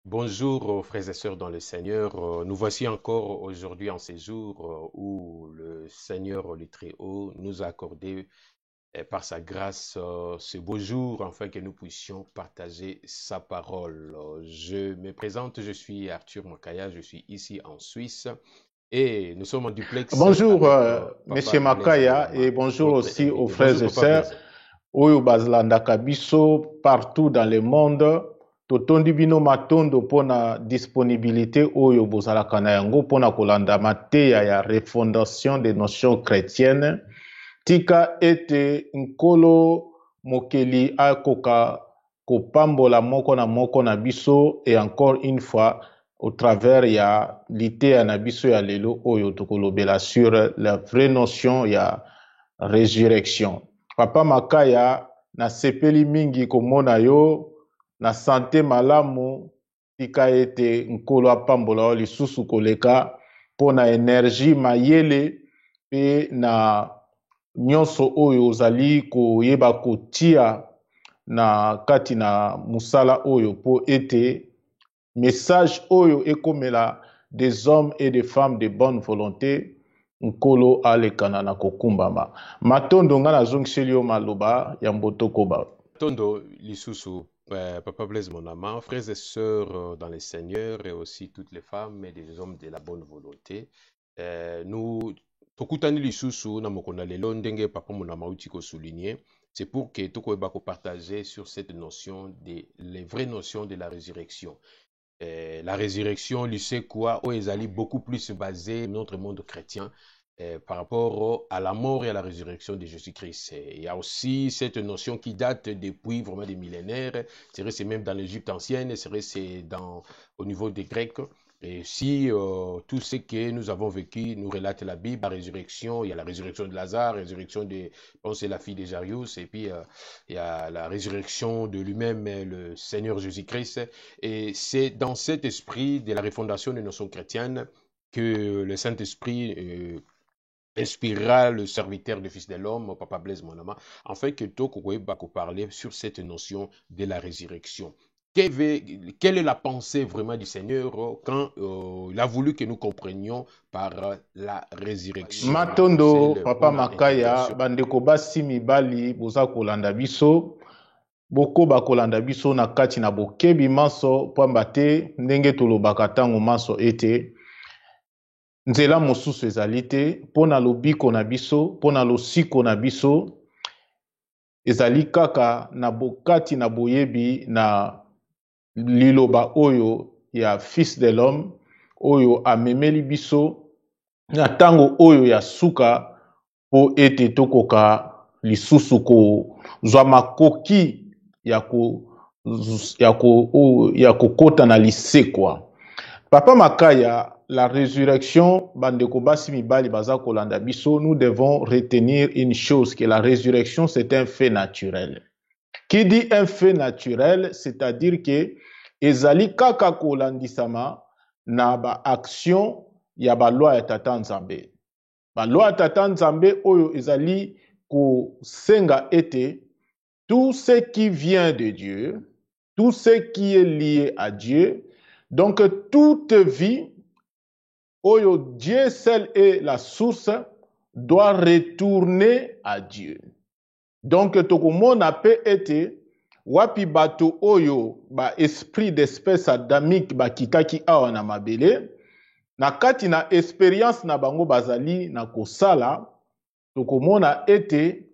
Bonjour frères et sœurs dans le Seigneur. Nous voici encore aujourd'hui en ces jours où le Seigneur le Très-Haut nous a accordé par sa grâce ce beau jour afin que nous puissions partager sa parole. Je me présente, je suis Arthur Makaya, je suis ici en Suisse et nous sommes en duplex Bonjour, avec Papa Monsieur Blaise Makaya, Monama, et bonjour notre aussi aux invité. frères Bonjour et Papa sœurs. Blaise. Oyo bazlandaka biso partout dans le monde. Totondi bino matondo pona disponibilité oyo bozalaka na yango pona kolanda mateya ya refondation des notions chrétiennes. Tika ete nkolo mokeli akoka kopambola moko na biso, et encore une fois au travers ya liteya na biso ya lelo oyo tokolobela sur la vraie notion ya résurrection. Papa Makaya, na sepeli mingi komona yo na sante malamu. Tika ete nkolo apambola yo lisusu koleka pona énergie mayele pe na nyonso oyo ozali koyeba kotia na kati na musala oyo po ete message oyo ekomela des hommes et des femmes de bonne volonté. Nkolo alekana na kokumbama matondo nga nazongiseli yo maloba ya mbotokoba. Tondo Lisusu, Papa Blaise Monama, frères et sœurs dans le Seigneur et aussi toutes les femmes et les hommes de la bonne volonté. Nous, Tokutani Lisusu, na mokona lelo ndenge Papa Monama uti ko souligner, c'est pour que toko eba ko partager sur cette notion les vraies notions de la résurrection. La résurrection, lui c'est quoi? Oh, ezali beaucoup plus basé notre monde chrétien par rapport à la mort et à la résurrection de Jésus-Christ. Il y a aussi cette notion qui date depuis vraiment des millénaires. C'est même dans l'Égypte ancienne, c'est au niveau des Grecs. Et si tout ce que nous avons vécu nous relate la Bible, la résurrection, il y a la résurrection de Lazare, la résurrection de, bon, c'est la fille de Jarius, et puis il y a la résurrection de lui-même, le Seigneur Jésus-Christ. Et c'est dans cet esprit de la refondation des notions chrétiennes que le Saint-Esprit inspirera le serviteur du Fils de l'homme, Papa Blaise Monama, afin que Toko parler sur cette notion de la résurrection. Quelle est la pensée vraiment du Seigneur quand il a voulu que nous comprenions par la résurrection? Matondo Papa Makaya, bandeko basi mibali boza kolanda biso, boko bakolanda biso na kati na bokebi maso pamba te ndenge tolobaka ntango maso ete nzela mosusu ezali te mpona lobiko na biso, mpona losiko na biso, ezali kaka na bokati na boyebi na liloba oyo ya Fils de l'homme oyo amemeli biso na ntango oyo ya suka po ete tokoka lisusu kozwa makoki ya kokota na lisekwa. Papa Makaya, la résurrection, bandeko basi mibali baza kolanda biso, nous devons retenir une chose, que la résurrection c'est un fait naturel. Qui dit un fait naturel, c'est-à-dire que ezali kaka kolandisama na ba action ya ba loi ya tata Nzambe. Ba loi ya tata Nzambe oyo ezali ko senga ete tout ce qui vient de Dieu, tout ce qui est lié à Dieu, donc toute vie oyo Dieu seul est la source, doit retourner à Dieu. Donc tokomona pe ete wapi bato oyo ba esprit d'espèce adamique bakitaki awa na mabele, na kati na expérience na bango bazali na kosala, tokomona ete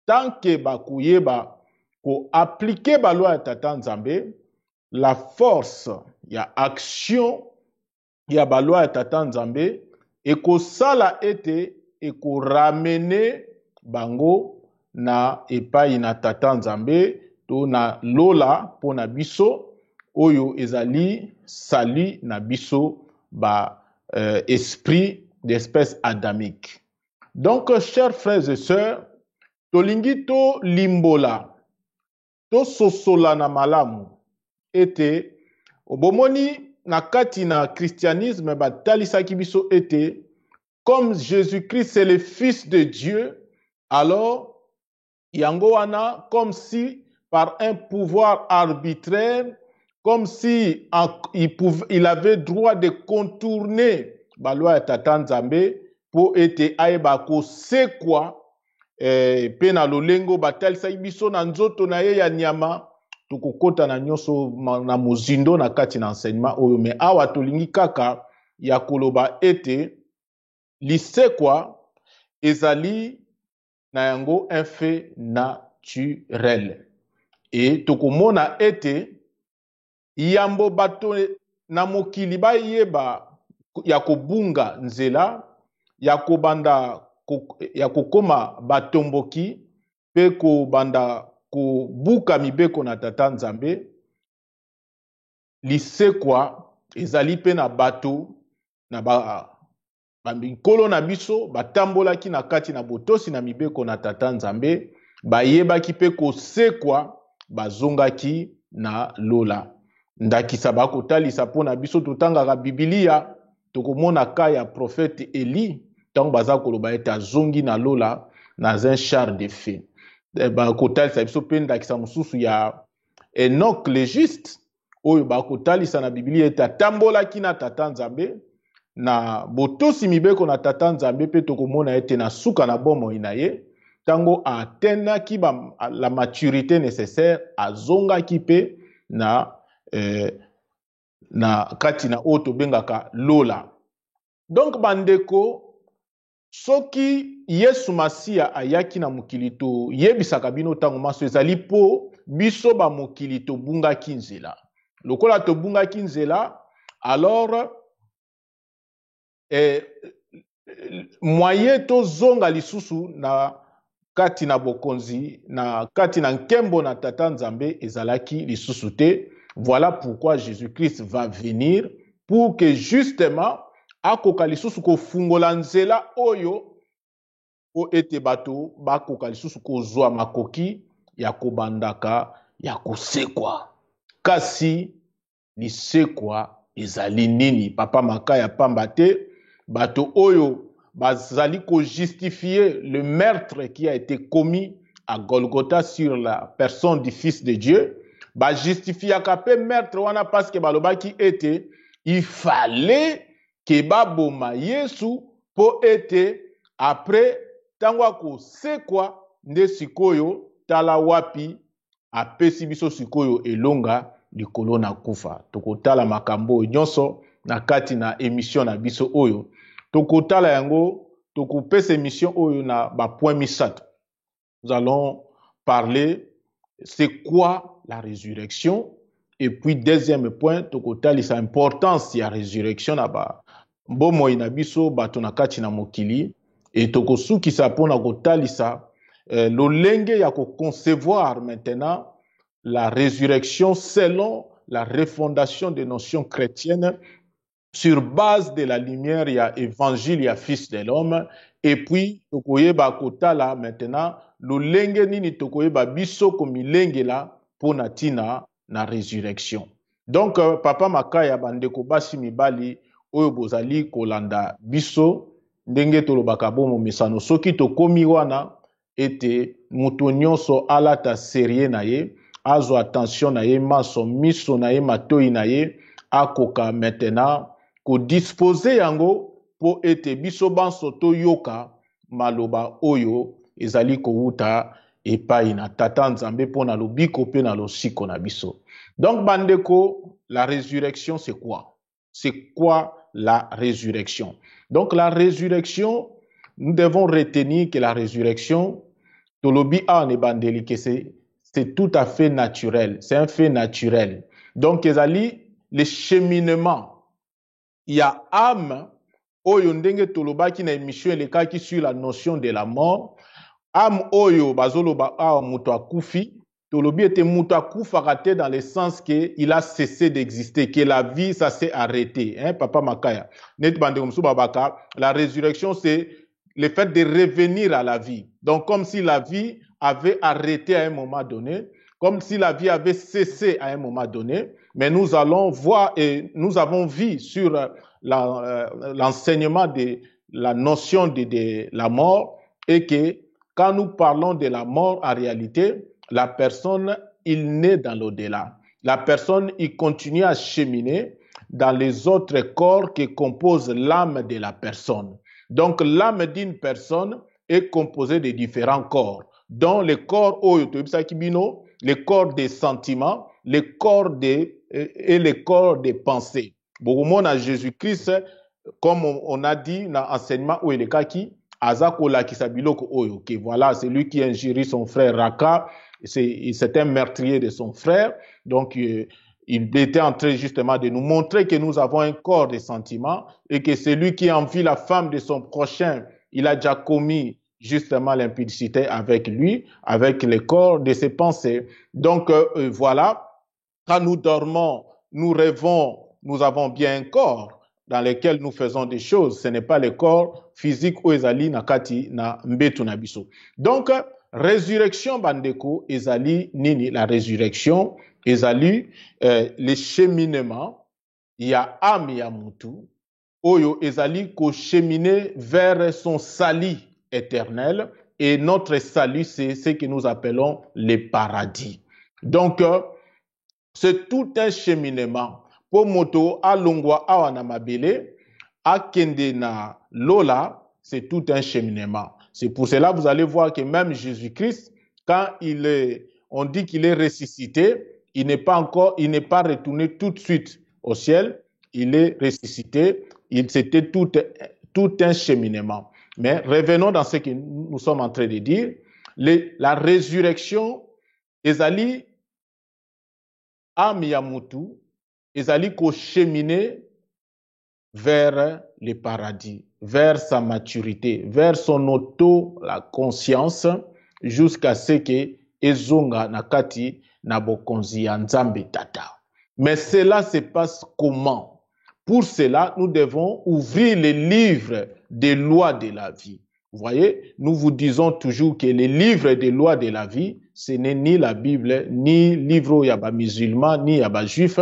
tanke bakuyeba ko appliquer ba loi ya tata Nzambe, la force ya action ya ba loi ya tata Nzambe ekosala ete ekoramene bango na epai na tata Nzambe to na lola pona biso oyo ezali sali na biso ba esprit d'espèce adamique. Donc chers frères et sœurs, tolingi to limbola to sosola na malamu ete obomoni na kati na christianisme batalisaki biso ete comme Jésus-Christ c'est le Fils de Dieu, alors yango wana comme si par un pouvoir arbitraire comme si il avait droit de contourner la loi ya Tata Nzambe pour être aeba ko c'est quoi pe na lolengo batalisa biso na nzoto na ye ya nyama tokokota na nyonso na mozindo na kati na enseignement oyo me awa tolingi kaka ya koloba ete lisekwa ezali na yango un fait naturel et tokomona ete yambo bato na mokili bayeba ya kobunga nzela ya kobanda ya kokoma batomboki pe kobanda kobuka mibeko na Tata Nzambe lisekwa ezali pe na bato na bamikolo na biso batambolaki na kati na botosi na mibeko na Tata Nzambe bayebaki pe kosekwa bazongaki na lola ndakisa bakotalisa mpona biso totangaka Biblia tokomona ka ya prophète Eli ntango baza koloba ete azongi na lola na un char de feu bakotalisa biso mpe ndakisa mosusu ya Enoch le juste oyo bakotalisa na Biblia ete atambolaki na Tata Nzambe na botosi mibeko na Tata Nzambe pe tokomona ete na suka na bomoi na ye tango atenaki la maturité nécessaire azongaki pe na kati na oyo tobengaka lola. Donc bandeko soki Yesu Masiya ayaki na mokili toyebisaka bino tango maso ezali po biso ba mokili tobungaki nzela lokola tobungaki nzela alors moyen tozonga lisusu na kati na bokonzi na kati na nkembo na Tata Nzambe ezalaki lisusu te. Voilà pourquoi Jésus-Christ va venir pour que justement akoka lisusu kofungola nzela oyo o ete bato bakoka lisusu kozwa makoki ya kobandaka ya kosekwa. Kasi lisekwa ezali nini? Papa Makaya pamba te bato oyo bazali ko justifier le meurtre qui a été commis à Golgotha sur la personne du Fils de Dieu. Ba justifiaka pe meurtre wana parce que balobaki ete il fallait que baboma Yesu po ete après tango akosekwa nde sikoyo tala wapi apesi biso sikoyo elonga likolo na kufa. Tokotala makambo nyonso na kati na émission na biso oyo tokotala yango tokopesa émission oyo na ba point misato. Nous allons parler c'est quoi la résurrection et puis deuxième point tokotali sa importance ya résurrection na ba mbomoi na biso bato na kati na mokili et tokosukisa pona kotalisa lolenge ya concevoir maintenant la résurrection selon la refondation des notions chrétiennes sur base de la lumière, il y a évangile, il y a fils de l'homme. Et puis, tokoyeba kotala maintenant, le lenge nini tokoyeba biso komi lenge la pour natina na résurrection. Donc, Papa Makaya bandeko basi mibali oyo bozali kolanda biso ndenge tolobaka bomo mesano soki tokomi wana ete mutu nyonso alata serie na ye azo attention na ye maso miso na ye matoi na ye akoka maintenant ko disposer yango po ete biso banso toyoka maloba oyo ezali kouta epai na Tata Nzambe po na lobiko pe na losiko na biso. Donc bandeko, la résurrection c'est quoi? C'est quoi la résurrection? Donc la résurrection, nous devons retenir que la résurrection tolobi a ne bandeli que c'est tout à fait naturel, c'est un fait naturel. Donc ezali le cheminement. Il y a âme, oyo ndenge tolobaki na émission elekaki sur la notion de la mort. Âme oyo bazoloba a muto akufi, tolobi ete muto akufaka te dans le sens que il a cessé d'exister, que la vie ça s'est arrêté, hein, Papa Makaya. Net bande komsu babaka, la résurrection c'est le fait de revenir à la vie. Donc comme si la vie avait arrêté à un moment donné, comme si la vie avait cessé à un moment donné, mais nous allons voir et nous avons vu sur l'enseignement de la notion de la mort et que quand nous parlons de la mort, en réalité, la personne, il naît dans l'au-delà. la personne il continue à cheminer dans les autres corps qui composent l'âme de la personne. Donc l'âme d'une personne est composée de différents corps, dont les corps les corps des sentiments, les corps et les corps des pensées. Beaucoup à Jésus-Christ, comme on a dit dans l'enseignement où il est kaki, Azakola Kisabiloko Oyo, que voilà, c'est lui qui injurie son frère Raka, c'est un meurtrier de son frère, donc il était en train justement de nous montrer que nous avons un corps de sentiments et que celui qui envie la femme de son prochain, il a déjà commis justement l'impudicité avec lui, avec le corps de ses pensées. Donc voilà, quand nous dormons, nous rêvons, nous avons bien un corps dans lequel nous faisons des choses. Ce n'est pas le corps physique ou ezali nakati na mbetu na biso. Donc, résurrection bandeko ezali nini la résurrection ezali le cheminement ya âme ya mutu oyo ezali ko cheminer vers son salut éternel et notre salut c'est ce que nous appelons le paradis. Donc c'est tout un cheminement pour moto alongwa awa na mabele akende na lola, c'est tout un cheminement. C'est pour cela que vous allez voir que même Jésus-Christ, quand on dit qu'il est ressuscité, il n'est pas retourné tout de suite au ciel, il est ressuscité, c'était tout un cheminement. Mais revenons dans ce que nous sommes en train de dire. La résurrection, ezali âme ya mutu, ezali ko cheminer vers le paradis, vers sa maturité, vers son la conscience, jusqu'à ce que ezonga nakati na bokonzi ya Nzambe tata. Mais cela se passe comment? Pour cela, nous devons ouvrir les livres des lois de la vie. Vous voyez, nous vous disons toujours que les livres des lois de la vie, ce n'est ni la Bible, ni livre yaba musulman, ni yaba juif,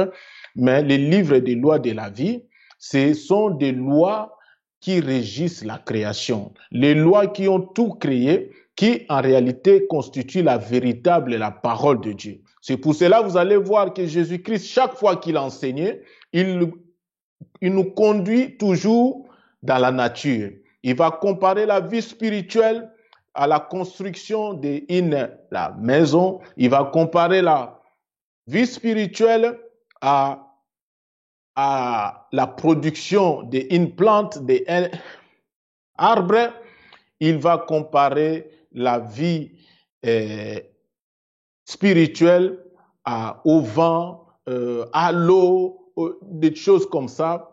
mais les livres des lois de la vie, ce sont des lois qui régissent la création. Les lois qui ont tout créé, qui en réalité constituent la véritable, la parole de Dieu. C'est pour cela que vous allez voir que Jésus-Christ, chaque fois qu'il enseignait, il nous conduit toujours dans la nature. Il va comparer la vie spirituelle à la construction de la maison. Il va comparer la vie spirituelle à la production d'une plante, d'un arbre. Il va comparer la vie spirituelle au vent, à l'eau, des choses comme ça.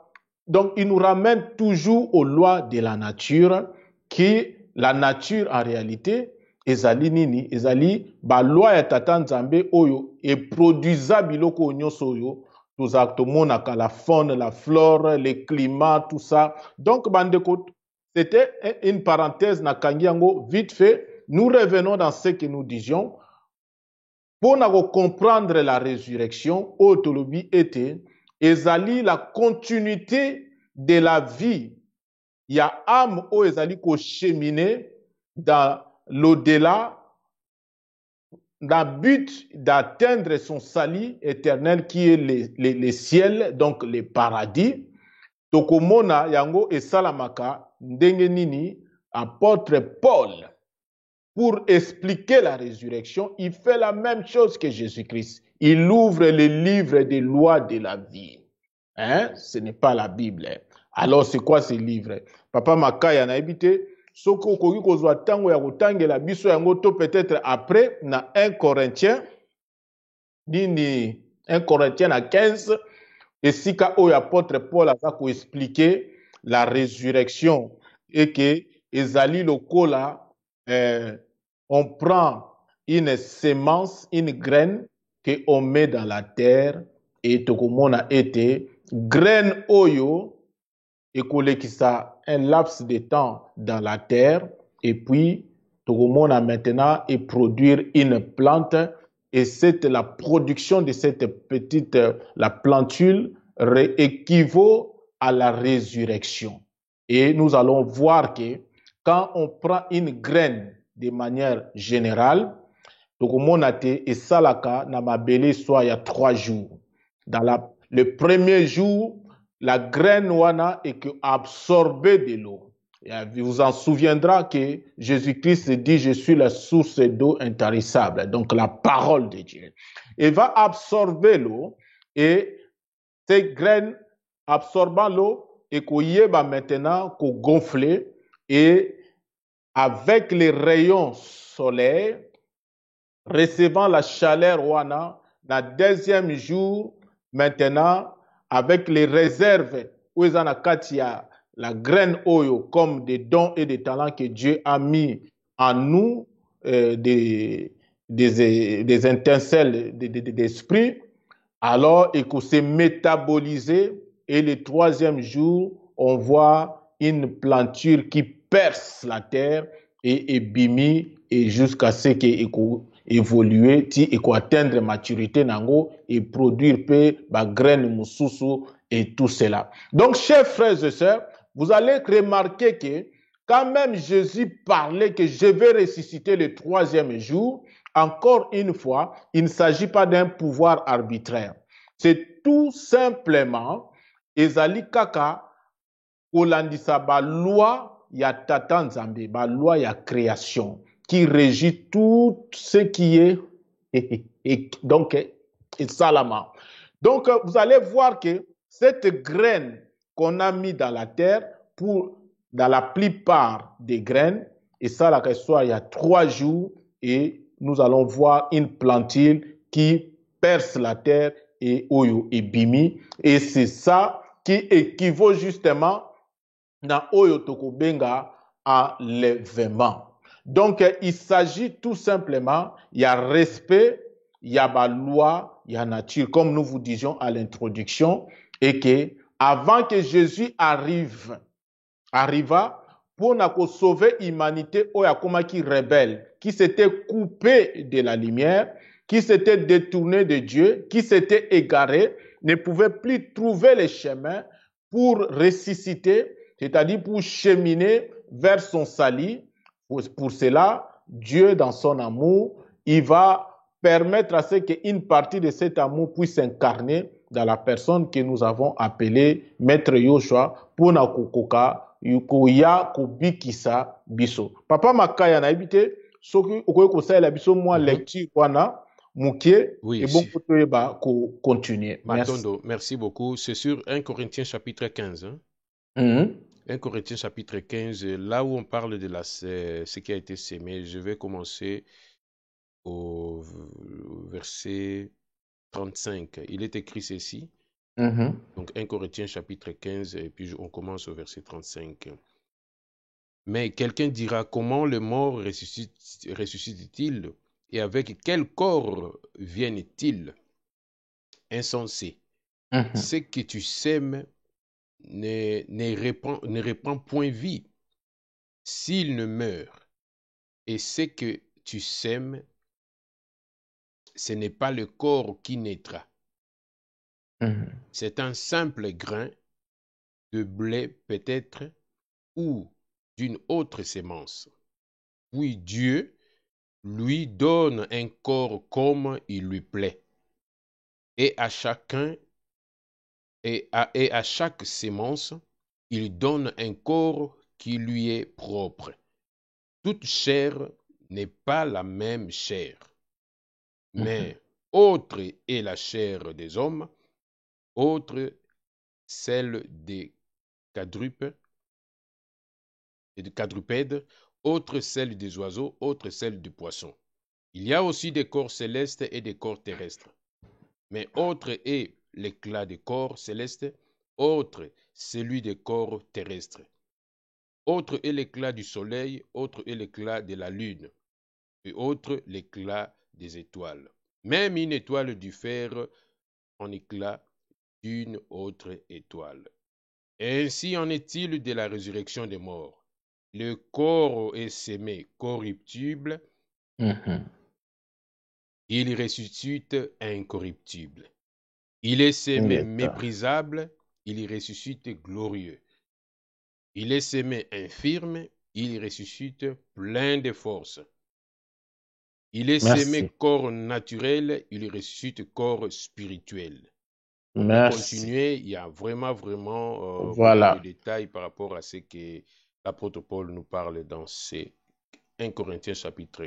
Donc, il nous ramène toujours aux lois de la nature, qui la nature en réalité, ezali nini, ezali ba loi ya tata Nzambe oyo et produisa biloko nyonso oyo, tous actes la faune, la flore, le climat, tout ça. Donc, bandeko, c'était une parenthèse na kangiango vite fait. Nous revenons dans ce que nous disions. Pour comprendre la résurrection, Otolobi était ezali la continuité de la vie. Il y a âme ou ezali ko cheminer dans l'au-delà, dans le but d'atteindre son salut éternel qui est les ciels, donc les paradis. Tokomona yango et salamaka ndenge nini apôtre Paul, pour expliquer la résurrection, il fait la même chose que Jésus-Christ. Il ouvre le livre des lois de la vie. Hein? Ce n'est pas la Bible. Alors, c'est quoi ce livre? Papa Makaya na habité. Soko kogi kozwa tango ya kotangela biso yango to peut-être après na 1 Corinthiens. Nini 1 Corinthiens na 15. Et si ka oyo apôtre Paul a expliqué la résurrection et que ezali lokola on prend une sémence, une graine qu'on met dans la terre et tokomona été graine oyo et kolekisa un laps de temps dans la terre et puis tokomona maintenant et produire une plante et c'est la production de cette petite la plantule équivaut à la résurrection. Et nous allons voir que quand on prend une graine de manière générale, tokomona te esalaka na mabele soit il y a 3 jours. Le premier jour, la graine wana est que absorber de l'eau. Vous vous en souviendra que Jésus-Christ dit, je suis la source d'eau intarissable, donc la parole de Dieu. Il va absorber l'eau et ces graines absorbant l'eau et qu'on y va maintenant qu'on gonfler et avec les rayons solaires, recevant la chaleur wana, na deuxième jour, maintenant, avec les réserves, où ils en a katia, la graine oyo, comme des dons et des talents que Dieu a mis en nous, des étincelles d'esprit, alors et que c'est métabolisé, et le troisième jour, on voit une planture qui perce la terre et bimi et jusqu'à ce qu'il évoluer ti et atteindre maturité nango et produire peu ba graine mususu et tout cela. Donc chers frères et sœurs, vous allez remarquer que quand même Jésus parlait que je vais ressusciter le troisième jour, encore une fois, il ne s'agit pas d'un pouvoir arbitraire. C'est tout simplement ezali kaka kolandisa ba loi ya tata nzambe, ba loi ya création qui régit tout ce qui est donc salama. Donc vous allez voir que cette graine qu'on a mis dans la terre, dans la plupart des graines, et ça la soit il y a 3 jours, et nous allons voir une plantule qui perce la terre et oyo et bimi, et c'est ça qui équivaut justement na oyo tokobenga enlèvement. Donc, il s'agit tout simplement, il y a respect, il y a la loi, il y a nature, comme nous vous disions à l'introduction, et que avant que Jésus arriva pour sauver l'humanité, qui rebelle, qui s'était coupé de la lumière, qui s'était détourné de Dieu, qui s'était égaré, ne pouvait plus trouver le chemin pour ressusciter, c'est-à-dire pour cheminer vers son salut. Pour cela, Dieu, dans son amour, il va permettre à ce qu'une partie de cet amour puisse s'incarner dans la personne que nous avons appelée Maître Yoshua pour na kukoka yukoya kubikisa biso. Papa Makaya na habité soki okoye kosala biso moi lecture wana mukie Oui, et bon kotoye ba ko continuer. Matondo, merci beaucoup. C'est sur 1 Corinthiens chapitre 15. Hein? 1 Corinthiens chapitre 15, là où on parle de ce qui a été sémé. Je vais commencer au verset 35. Il est écrit ceci. Donc 1 Corinthiens chapitre 15 et puis on commence au verset 35. Mais quelqu'un dira, comment le mort ressuscite-t-il et avec quel corps viennent-ils? Insensé. Ce que tu sèmes ne répand point vie s'il ne meurt. Et ce que tu sèmes, ce n'est pas le corps qui naîtra. C'est un simple grain de blé peut-être ou d'une autre sémence. Puis Dieu lui donne un corps comme il lui plaît. Et à chacun et à chaque sémence, il donne un corps qui lui est propre. Toute chair n'est pas la même chair, mais autre est la chair des hommes, autre celle des quadrupèdes, autre celle des oiseaux, autre celle du poisson. Il y a aussi des corps célestes et des corps terrestres, mais autre est l'éclat des corps célestes, autre celui des corps terrestres. Autre est l'éclat du soleil, autre est l'éclat de la lune, et autre l'éclat des étoiles. Même une étoile diffère en éclat d'une autre étoile. Ainsi en est-il de la résurrection des morts. Le corps est sémé corruptible, il ressuscite incorruptible. Il est sémé méprisable, il ressuscite glorieux. Il est sémé infirme, il ressuscite plein de force. Il est Merci. semé corps naturel, il ressuscite corps spirituel. On peut Merci. continuer, il y a vraiment beaucoup de Voilà. détails par rapport à ce que l'apôtre Paul nous parle dans ces 1 Corinthiens chapitre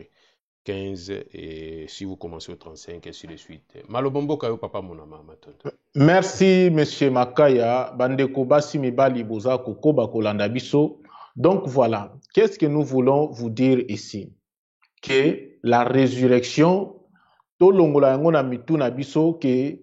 15 et si vous commencez au 35 et ainsi de suite. Malobombo kayo papa monama matonda. Merci, Monsieur Makaya. Bandeko basi mibali boza kokoba kolanda biso. Donc voilà, qu'est-ce que nous voulons vous dire ici? Que la résurrection, tolongola yango na mitu na biso, que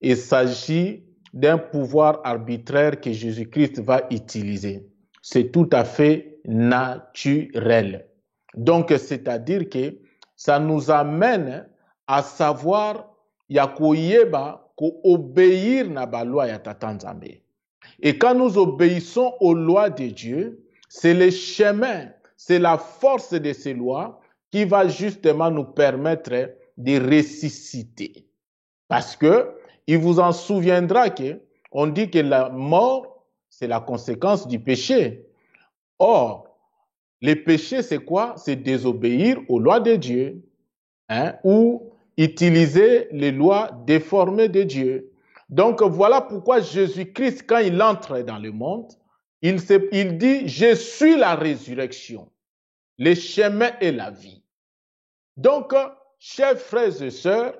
il s'agit d'un pouvoir arbitraire que Jésus-Christ va utiliser. C'est tout à fait naturel. Donc, c'est-à-dire que ça nous amène à savoir ya koyeba ko obéir na ba loi ya Tata Nzambe. Et quand nous obéissons aux lois de Dieu, c'est le chemin, c'est la force de ces lois qui va justement nous permettre de ressusciter. Parce que il vous en souviendra que on dit que la mort, c'est la conséquence du péché. Or, le péché, c'est quoi? C'est désobéir aux lois de Dieu, hein, ou utiliser les lois déformées de Dieu. Donc voilà pourquoi Jésus-Christ, quand il entre dans le monde, il dit, je suis la résurrection, le chemin et la vie. Donc, chers frères et sœurs,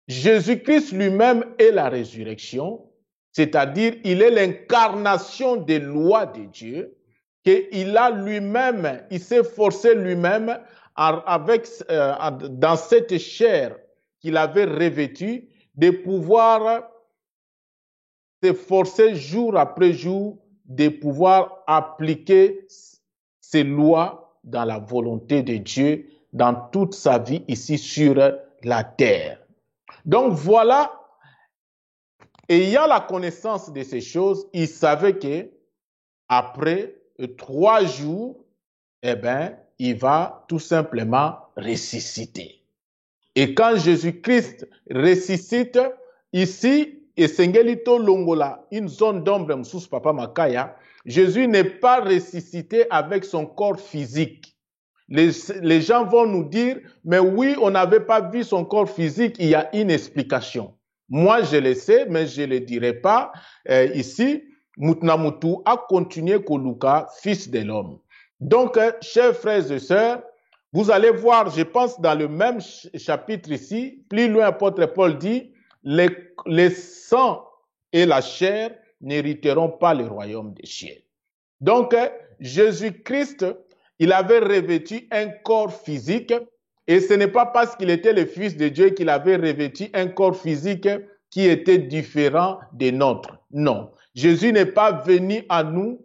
Jésus-Christ lui-même est la résurrection, c'est-à-dire il est l'incarnation des lois de Dieu, qu'il a lui-même, il s'est forcé lui-même dans cette chair qu'il avait revêtue, de pouvoir se forcer jour après jour, de pouvoir appliquer ces lois dans la volonté de Dieu, dans toute sa vie ici sur la terre. Donc voilà, ayant la connaissance de ces choses, il savait que après 3 jours, eh ben, il va tout simplement ressusciter. Et quand Jésus-Christ ressuscite, ici, et Sengelito Longola, une zone d'ombre, Msous Papa Makaya, Jésus n'est pas ressuscité avec son corps physique. Les gens vont nous dire, mais oui, on n'avait pas vu son corps physique, il y a une explication. Moi, je le sais, mais je ne le dirai pas. Ici, Moutnamutu a continué Koluka, fils de l'homme. Donc, chers frères et sœurs, vous allez voir, je pense, dans le même chapitre ici, plus loin, l'apôtre Paul dit, les sangs et la chair n'hériteront pas le royaume des cieux. Donc, Jésus-Christ, il avait revêtu un corps physique et ce n'est pas parce qu'il était le Fils de Dieu qu'il avait revêtu un corps physique qui était différent des nôtres. Non, Jésus n'est pas venu à nous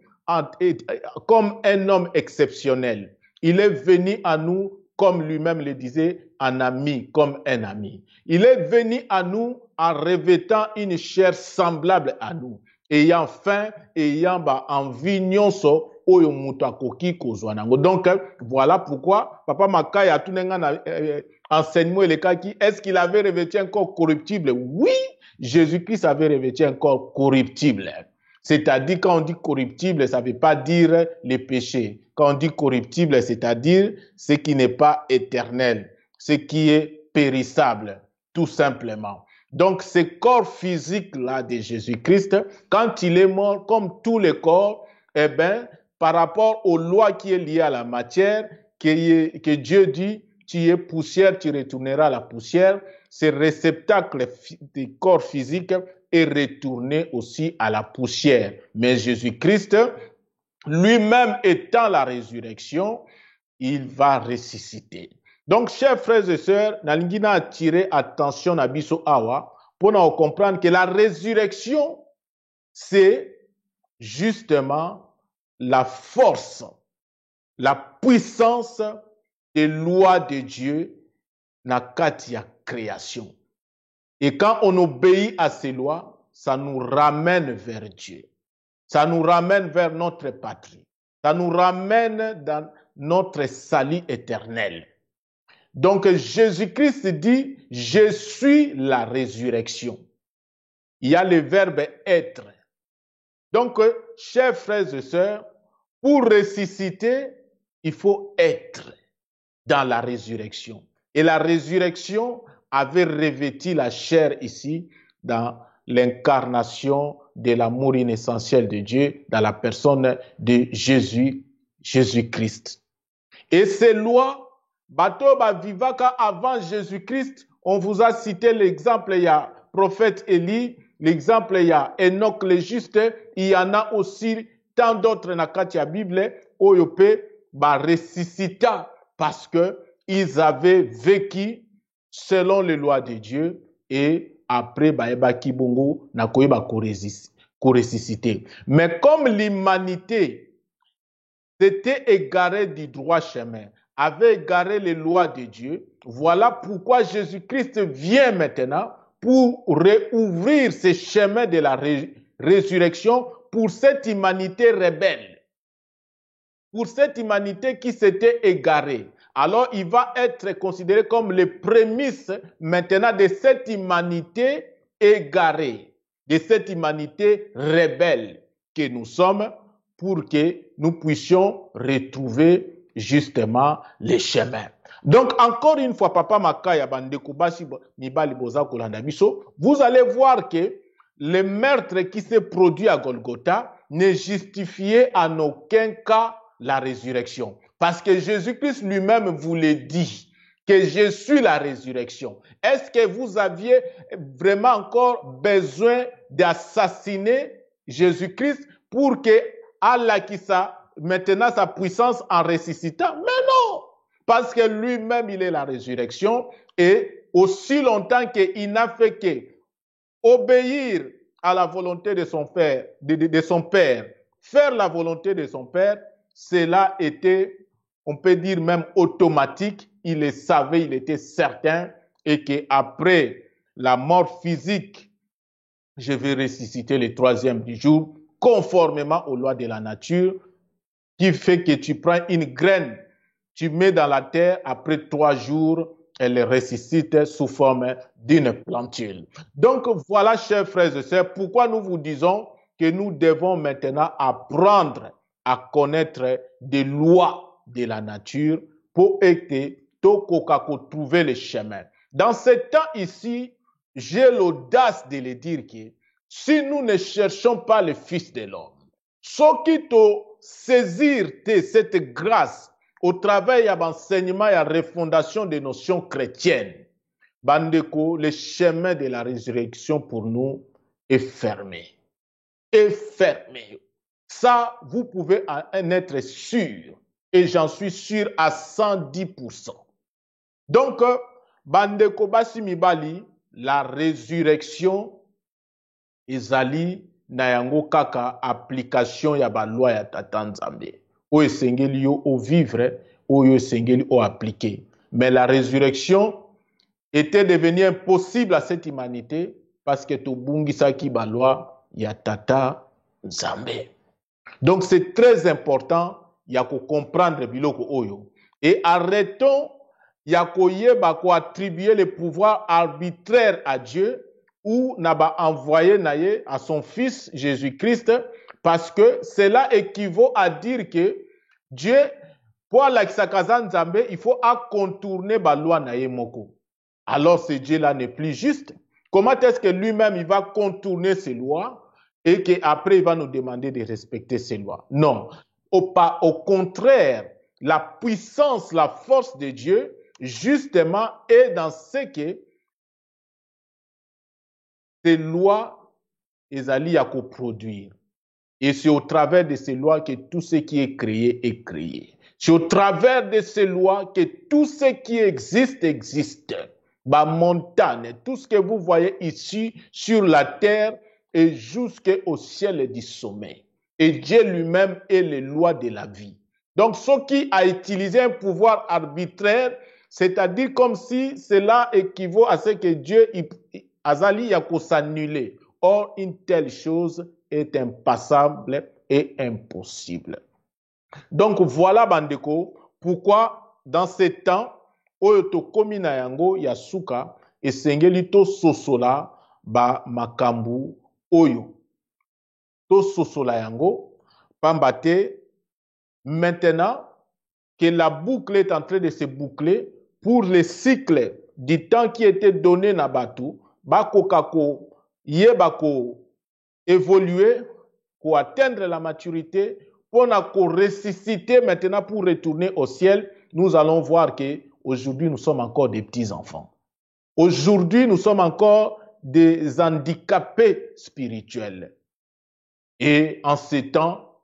comme un homme exceptionnel. Il est venu à nous, comme lui-même le disait, un ami, comme un ami. Il est venu à nous en revêtant une chair semblable à nous, ayant faim, ayant envie nyonso oyo mutu akoki kozwa nango. Donc voilà pourquoi Papa Makaya a tout enseignement elekaki, est-ce qu'il avait revêtu un corps corruptible? Oui, Jésus-Christ avait revêtu un corps corruptible. C'est-à-dire, quand on dit corruptible, ça ne veut pas dire les péchés. Quand on dit corruptible, c'est-à-dire ce qui n'est pas éternel, ce qui est périssable, tout simplement. Donc, ce corps physique-là de Jésus-Christ, quand il est mort, comme tous les corps, eh bien, par rapport aux lois qui est liées à la matière, que Dieu dit, tu es poussière, tu retourneras à la poussière, ce réceptacle du corps physique est retourné aussi à la poussière. Mais Jésus-Christ, lui-même étant la résurrection, il va ressusciter. Donc, chers frères et sœurs, Nalingina a attiré attention à Biso Awa pour nous comprendre que la résurrection, c'est justement la force, la puissance des lois de Dieu dans la création. Et quand on obéit à ces lois, ça nous ramène vers Dieu. Ça nous ramène vers notre patrie. Ça nous ramène dans notre salut éternel. Donc Jésus-Christ dit, je suis la résurrection. Il y a le verbe être. Donc, chers frères et sœurs, pour ressusciter, il faut être. dans la résurrection. Et la résurrection avait revêtu la chair ici dans l'incarnation de l'amour inessentiel de Dieu dans la personne de Jésus-Christ. Et ces lois, bateau ba vivaka avant Jésus-Christ, on vous a cité l'exemple, il y a prophète Élie, l'exemple, il y a Enoch le juste, il y en a aussi tant d'autres dans la Bible, oyope ba ressuscita parce que ils avaient vécu selon les lois de Dieu et après ba kibongo na koyeba ko ressusciter. Mais comme l'humanité s'était égarée du droit chemin, avait égaré les lois de Dieu, voilà pourquoi Jésus-Christ vient maintenant pour réouvrir ce chemin de la résurrection pour cette humanité rebelle, pour cette humanité qui s'était égarée. Alors il va être considéré comme les prémices maintenant de cette humanité égarée, de cette humanité rebelle que nous sommes, pour que nous puissions retrouver justement les chemins. Donc encore une fois, Papa Makaya Bandeko Basi Mibali Boza Kolanda Biso, vous allez voir que le meurtre qui s'est produit à Golgotha ne justifiait en aucun cas la résurrection. Parce que Jésus-Christ lui-même vous l'a dit, que je suis la résurrection. Est-ce que vous aviez vraiment encore besoin d'assassiner Jésus-Christ pour que Allah qui ça maintenant sa puissance en ressuscitant? Mais non! Parce que lui-même, il est la résurrection et aussi longtemps qu'il n'a fait que obéir à la volonté de son père, de son père, faire la volonté de son père, cela était, on peut dire même automatique. Il le savait, il était certain et qu'après la mort physique, je vais ressusciter le troisième du jour, conformément aux lois de la nature, qui fait que tu prends une graine, tu mets dans la terre, après 3 jours, elle ressuscite sous forme d'une plantule. Donc voilà, chers frères et sœurs, pourquoi nous vous disons que nous devons maintenant apprendre à connaître des lois de la nature pour trouver le chemin. Dans ce temps ici, j'ai l'audace de le dire que si nous ne cherchons pas le Fils de l'homme, ce qui te saisir cette grâce au travers de l'enseignement et la refondation des notions chrétiennes, Bandeko, le chemin de la résurrection pour nous est fermé. Est fermé. Ça, vous pouvez en être sûr. Et j'en suis sûr à 110%. Donc, Bandeko Basi Mibali, la résurrection, ezali na yango kaka application ya ba loi ya Tata Nzambe. O esengeli yo o vivre, o yo esengeli o appliquer. Mais la résurrection était devenue impossible à cette humanité parce que to bungisaki ba loi ya Tata Nzambe. Donc c'est très important ya ko comprendre biloko oyo et arrêtons ya ko yeba ko attribuer le pouvoir arbitraire à Dieu ou n'a pas envoyé naye à son fils Jésus-Christ, parce que cela équivaut à dire que Dieu, pour la Nzambe, il faut contourner la loi naye moko. Alors ce Dieu-là n'est plus juste. Comment est-ce que lui-même il va contourner ses lois et qu'après il va nous demander de respecter ses lois? Non. Au contraire, la puissance, la force de Dieu, justement, est dans ce que ces lois, ezali à coproduire. Et c'est au travers de ces lois que tout ce qui est créé est créé. C'est au travers de ces lois que tout ce qui existe existe. La montagne, tout ce que vous voyez ici sur la terre et jusqu'au ciel du sommet. Et Dieu lui-même est les lois de la vie. Donc, ce qui a utilisé un pouvoir arbitraire, c'est-à-dire comme si cela équivaut à ce que Dieu azali yako s'annuler. Or, une telle chose est impassable et impossible. Donc, voilà, Bandeko, pourquoi dans ces temps, oyo to komi na yango ya suka, esengeli to sosola ba makambu oyo. To sosola yango, pambate, maintenant, que la boucle est en train de se boucler pour le cycle du temps qui était donné na batu, bakokako yebako évoluer, pour atteindre la maturité, pour ressusciter maintenant pour retourner au ciel. Nous allons voir que aujourd'hui nous sommes encore des petits enfants. Aujourd'hui nous sommes encore des handicapés spirituels. Et en ces temps,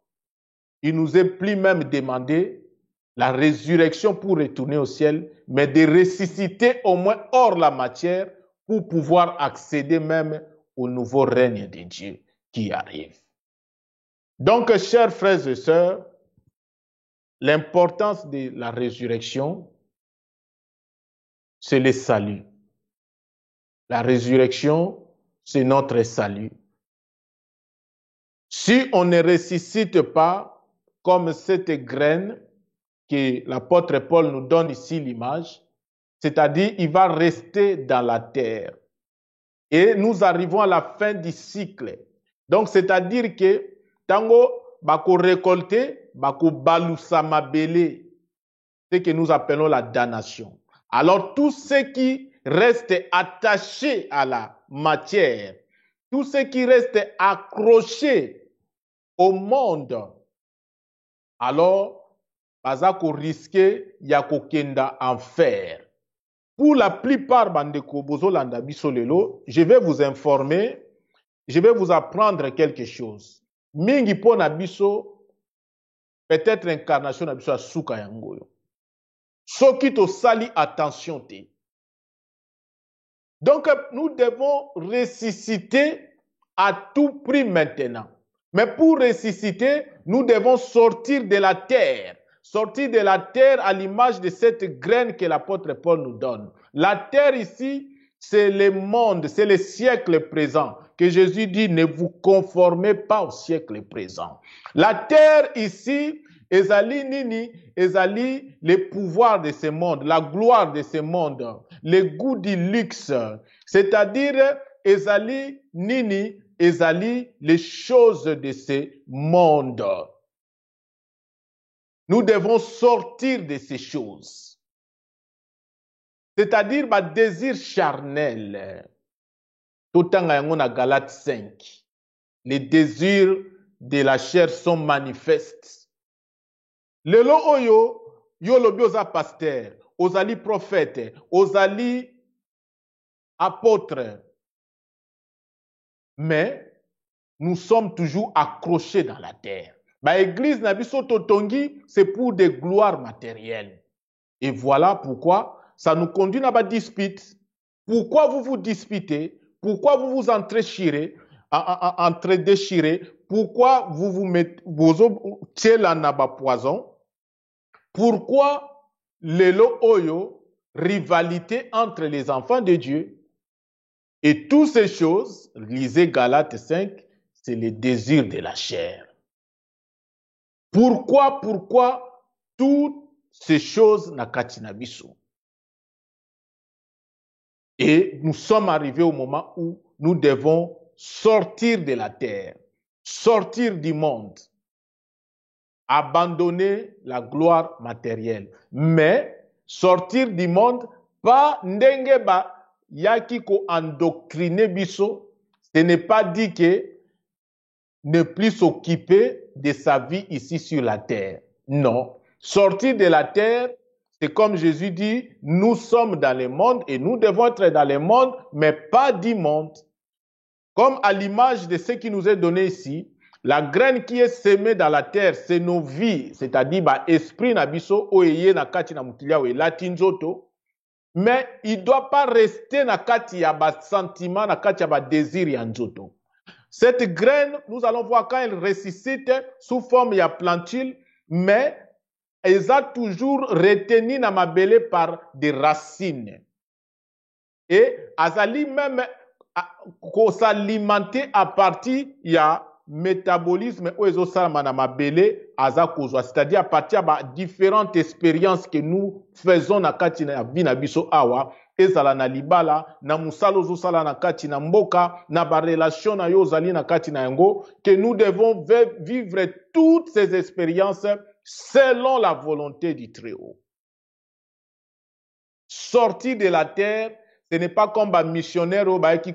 il nous est plus même demandé la résurrection pour retourner au ciel, mais de ressusciter au moins hors la matière pour pouvoir accéder même au nouveau règne de Dieu qui arrive. Donc, chers frères et sœurs, l'importance de la résurrection, c'est le salut. La résurrection, c'est notre salut. Si on ne ressuscite pas comme cette graine que l'apôtre Paul nous donne ici l'image, c'est-à-dire il va rester dans la terre. Et nous arrivons à la fin du cycle. Donc, c'est-à-dire que tango bako récolter, bako balusa mabele, ce que nous appelons la damnation. Alors, tout ce qui reste attaché à la matière, tout ce qui reste accroché au monde, alors, bazako risquer yako kenda enfer. Pour la plupart, bandeko bozolanda biso lelo, je vais vous informer, je vais vous apprendre quelque chose. Mingi po na biso, peut-être incarnation na biso a suka yangoyo. Soki to sali attention te. Donc, nous devons ressusciter à tout prix maintenant. Mais pour ressusciter, nous devons sortir de la terre. Sortir de la terre à l'image de cette graine que l'apôtre Paul nous donne. La terre ici, c'est le monde, c'est le siècle présent. Que Jésus dit, ne vous conformez pas au siècle présent. La terre ici, ezali nini, ezali le pouvoir de ce monde, la gloire de ce monde, le goût du luxe. C'est-à-dire, ezali nini, ezali les choses de ce monde. Nous devons sortir de ces choses. C'est-à-dire, ma désir charnel. Tout en ayant Galates 5. Les désirs de la chair sont manifestes. Lelo oyo, yo lobi oza pasteur, ozali prophète, ozali apôtre. Mais nous sommes toujours accrochés dans la terre. Ba église na biso totongi, c'est pour des gloires matérielles. Et voilà pourquoi ça nous conduit à la dispute. Pourquoi vous vous disputez? Pourquoi vous vous entrechirez, entre-déchirez? Pourquoi vous vous mettez na poison? Pourquoi lelo oyo, rivalité entre les enfants de Dieu? Et toutes ces choses, lisez Galates 5, c'est le désir de la chair. Pourquoi toutes ces choses na katina biso? Et nous sommes arrivés au moment où nous devons sortir de la terre, sortir du monde, abandonner la gloire matérielle. Mais sortir du monde, pas ndenge ba yaki ko endoctriner biso, ce n'est pas dit que ne plus s'occuper de sa vie ici sur la terre. Non. Sortir de la terre, c'est comme Jésus dit, nous sommes dans le monde et nous devons être dans le monde, mais pas du monde. Comme à l'image de ce qui nous est donné ici, la graine qui est semée dans la terre, c'est nos vies, c'est-à-dire bah, esprit nabiso oeye na kati na mutilia we latinzoto, mais il ne doit pas rester na kati ya ba sentiment, na kati ya ba désir ya nzoto. Cette graine, nous allons voir quand elle ressuscite sous forme de plantule, mais elle a toujours retenu na mabele par des racines. Et azali même s'alimenter à partir de métabolisme ou c'est-à-dire à partir de différentes expériences que nous faisons na kati na bina biso awa ezala na libala na musalo zosala na kati na mboka na ba relation na yo zali na kati na yango que nous devons vivre toutes ces expériences selon la volonté du Très-Haut. Sortir de la terre, ce n'est pas comme un missionnaire qui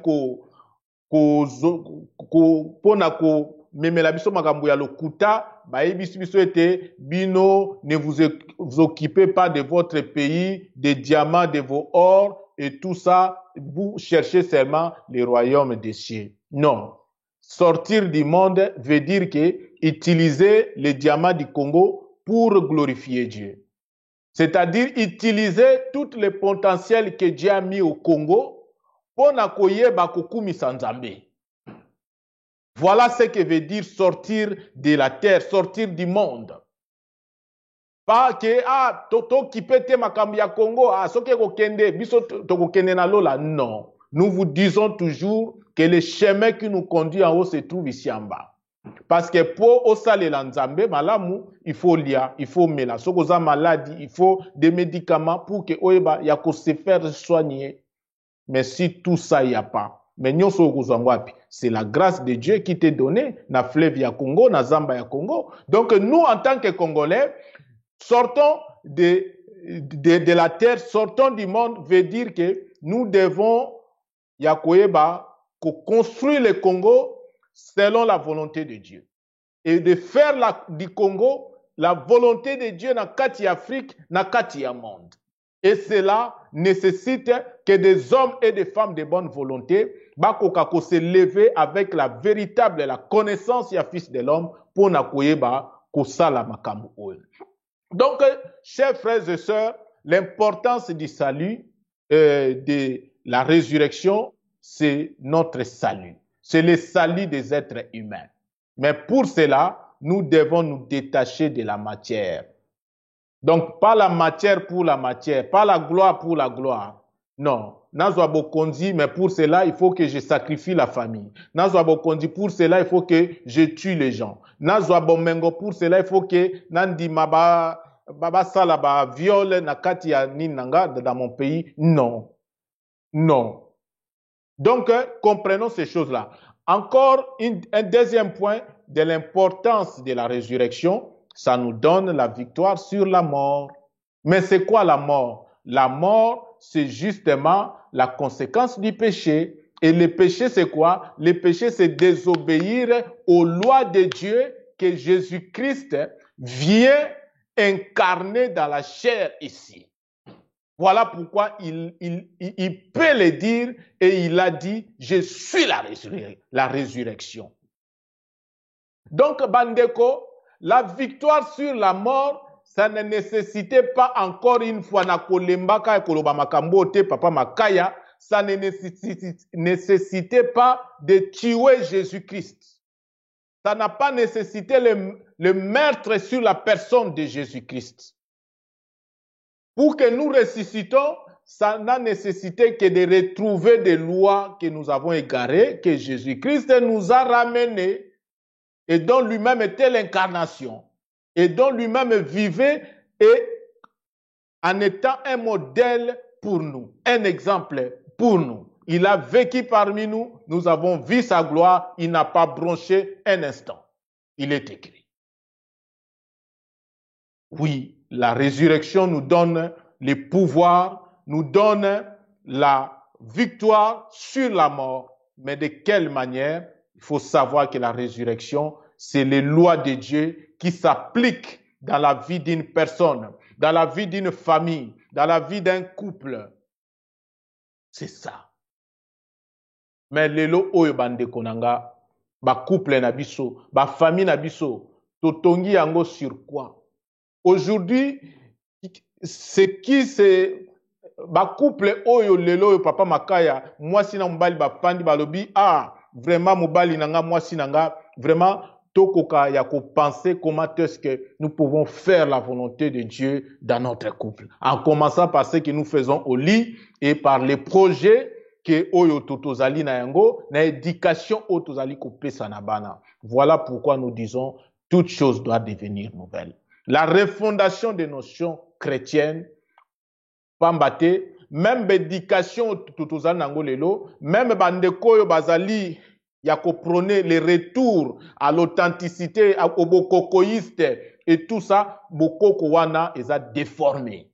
pona ko memela biso makambo ya lokuta bayebi biso ete bino ne vous occupez pas de votre pays, des diamants, de vos ors et tout ça, vous cherchez seulement le royaume des cieux. Non. Sortir du monde veut dire que utiliser les diamants du Congo pour glorifier Dieu. C'est-à-dire utiliser tout le potentiel que Dieu a mis au Congo pour nakoyeba kokumisa Nzambe. Voilà ce que veut dire sortir de la terre, sortir du monde. Pas que t'occupez te makambi ya Congo, soke kokende biso tokokende na lola. Non. Nous vous disons toujours que le chemin qui nous conduit en haut se trouve ici en bas. Parce que pour osalela Nzambe malamu, il faut lia, il faut mela. Sokoza maladie, il faut des médicaments pour que oeba ya ko se faire soigner. Mais si tout ça y a pas, mais c'est la grâce de Dieu qui t'est donnée na fleuve ya Congo, na zamba ya Congo. Donc nous en tant que Congolais, sortons de la terre, sortons du monde, veut dire que nous devons yakoyeba construire le Congo selon la volonté de Dieu. Et de faire du Congo la volonté de Dieu dans kati Afrique, dans kati monde. Et cela nécessite que des hommes et des femmes de bonne volonté bakokako se lever avec la véritable la connaissance ya fils de l'homme pour nakoyeba kosala makambo oyo. Donc, chers frères et sœurs, l'importance du salut, de la résurrection, c'est notre salut. C'est le salut des êtres humains. Mais pour cela, nous devons nous détacher de la matière. Donc, pas la matière pour la matière, pas la gloire pour la gloire. Non. Nazwa Bokondi, mais pour cela, il faut que je sacrifie la famille. Nazwa Bokondi, pour cela, il faut que je tue les gens. Nazwa Bomengo, pour cela, il faut que Nandi Maba Salaba viole Nakati ya Ninanga dans mon pays. Non. Non. Donc, comprenons ces choses-là. Encore un deuxième point de l'importance de la résurrection, ça nous donne la victoire sur la mort. Mais c'est quoi la mort? La mort, c'est justement la conséquence du péché. Et le péché, c'est quoi? Le péché, c'est désobéir aux lois de Dieu que Jésus-Christ vient incarner dans la chair ici. Voilà pourquoi il peut le dire et il a dit, je suis la résurrection. Donc, Bandeko, la victoire sur la mort, ça ne nécessitait pas encore une fois na kolembaka et koloba makambo te papa makaya, ça ne nécessitait pas de tuer Jésus-Christ. Ça n'a pas nécessité le meurtre sur la personne de Jésus-Christ. Pour que nous ressuscitons, ça n'a nécessité que de retrouver des lois que nous avons égarées, que Jésus-Christ nous a ramenées, et dont lui-même était l'incarnation, et dont lui-même vivait et en étant un modèle pour nous, un exemple pour nous. Il a vécu parmi nous, nous avons vu sa gloire, il n'a pas bronché un instant. Il est écrit. Oui, la résurrection nous donne le pouvoir, nous donne la victoire sur la mort. Mais de quelle manière? Il faut savoir que la résurrection, c'est les lois de Dieu qui s'appliquent dans la vie d'une personne, dans la vie d'une famille, dans la vie d'un couple. C'est ça. Mais lelo oyo bandeko nanga, ba couple na biso, ba famille na biso, totongi yango sur quoi? Aujourd'hui, ba couple oyo lelo oyo papa makaya, mwasi na mobali ba pandi balobi, vraiment mobali nanga mwasi nanga, vraiment tokoka ya ko penser comment est-ce que nous pouvons faire la volonté de Dieu dans notre couple. En commençant par ce que nous faisons au lit et par les projets que oyo totozali na yango, na éducation oyo tozali kopesa na bana. Voilà pourquoi nous disons toute chose doit devenir nouvelle. La refondation des notions chrétiennes, pambate, même l'éducation totozali nango lelo, même bandeko oyo bazali Il y a qu'au prôner les retours à l'authenticité, au bokokoïste et tout ça, bokoko wana est déformé.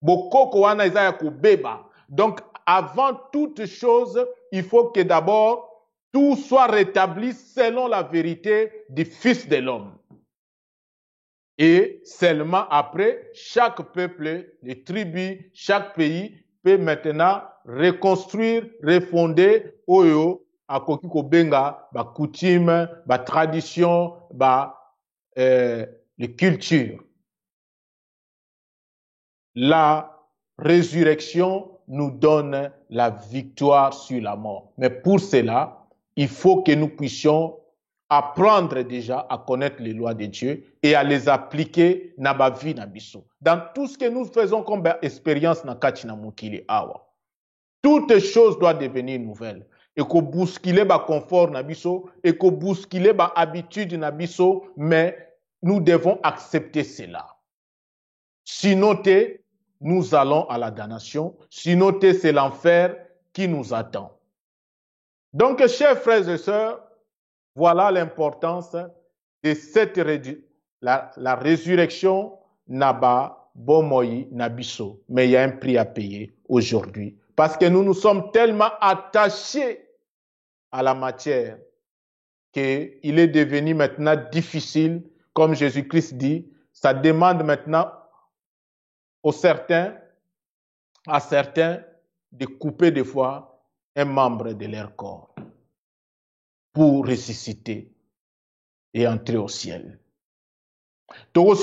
Bokoko wana est beba. Donc, avant toute chose, il faut que d'abord tout soit rétabli selon la vérité du Fils de l'homme. Et seulement après, chaque peuple, les tribus, chaque pays peut maintenant reconstruire, refonder oyo akoki kobenga ba coutume, ba tradition, les cultures. La résurrection nous donne la victoire sur la mort. Mais pour cela, il faut que nous puissions apprendre déjà à connaître les lois de Dieu et à les appliquer na ba vie na biso. Dans tout ce que nous faisons comme expérience na kati na mokili awa. Toutes choses doivent devenir nouvelles. Et qu'on bousculer ba confort na biso, et qu'on bousculer ba habitude na biso, mais nous devons accepter cela. Sinon, nous allons à la damnation. Sinon, c'est l'enfer qui nous attend. Donc, chers frères et sœurs, voilà l'importance de cette la résurrection naba bomoyi nabiso. Mais il y a un prix à payer aujourd'hui. Parce que nous nous sommes tellement attachés à la matière qu'il est devenu maintenant difficile, comme Jésus-Christ dit, ça demande maintenant à certains, de couper des fois un membre de leur corps pour ressusciter et entrer au ciel. Comment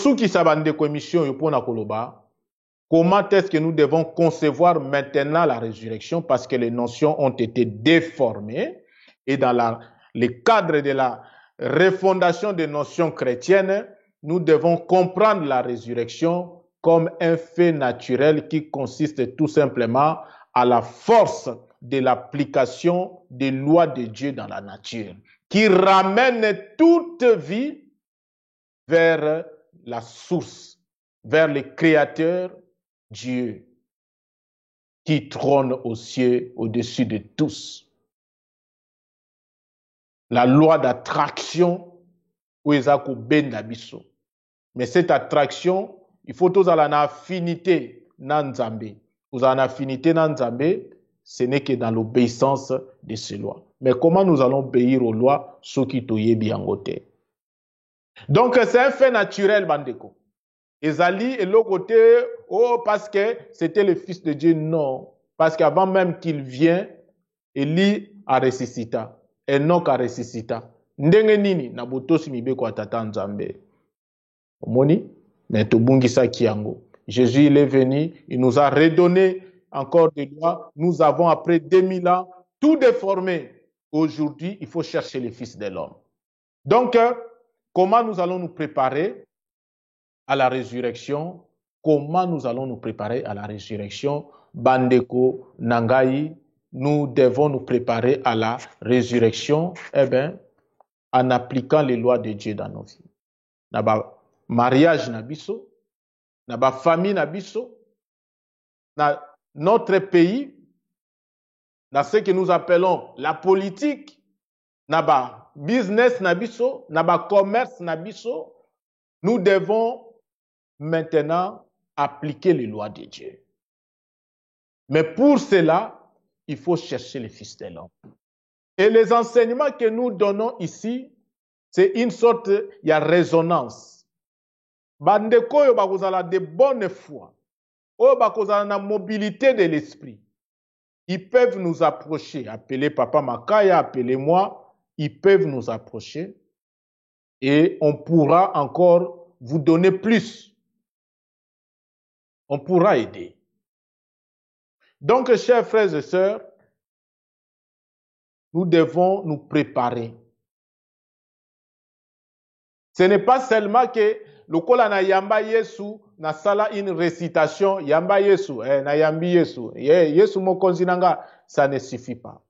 est-ce que nous devons concevoir maintenant la résurrection? Parce que les notions ont été déformées et dans le cadre de la refondation des notions chrétiennes, nous devons comprendre la résurrection comme un fait naturel qui consiste tout simplement à la force de l'application des lois de Dieu dans la nature, qui ramène toute vie vers la source, vers le Créateur, Dieu, qui trône aux cieux au-dessus de tous. La loi d'attraction, mais cette attraction, il faut tous avoir une affinité dans Nzambe. Vous avez une affinité dans Nzambe, ce n'est que dans l'obéissance de ces lois. Mais comment nous allons obéir aux lois, ceux qui toyent bien côté? Donc c'est un fait naturel, Bandeko. Ezali et l'autre côté, oh, parce que c'était le Fils de Dieu, non. Parce qu'avant même qu'il vienne, Élie a ressuscité. Enoch a ressuscité. Ndenge nini na botosi mibeko atata Nzambe. Omoni, mais tobungisa kiango. Jésus il est venu, il nous a redonné encore des lois. Nous avons après 2000 ans tout déformé. Aujourd'hui, il faut chercher le Fils de l'homme. Donc, comment nous allons nous préparer à la résurrection? Comment nous allons nous préparer à la résurrection? Bandeko, Nangai, nous devons nous préparer à la résurrection, eh bien, en appliquant les lois de Dieu dans nos vies. Naba mariage nabiso, naba famille nabiso, na notre pays, dans ce que nous appelons la politique, naba business nabiso, naba commerce nabiso, nous devons maintenant appliquer les lois de Dieu. Mais pour cela, il faut chercher le Fils de l'homme. Et les enseignements que nous donnons ici, c'est une sorte, il y a résonance. Bandeko yo bakozala de bonne foi. Oyo bakozala na mobilité de l'esprit. Ils peuvent nous approcher. Appelez Papa Makaya, appelez-moi. Ils peuvent nous approcher. Et on pourra encore vous donner plus. On pourra aider. Donc, chers frères et sœurs, nous devons nous préparer. Ce n'est pas seulement que le kola na yamba Yesu na sala une récitation yamba Yesu na yambi Yesu Yesu mokonzi nanga, ça ne suffit pas.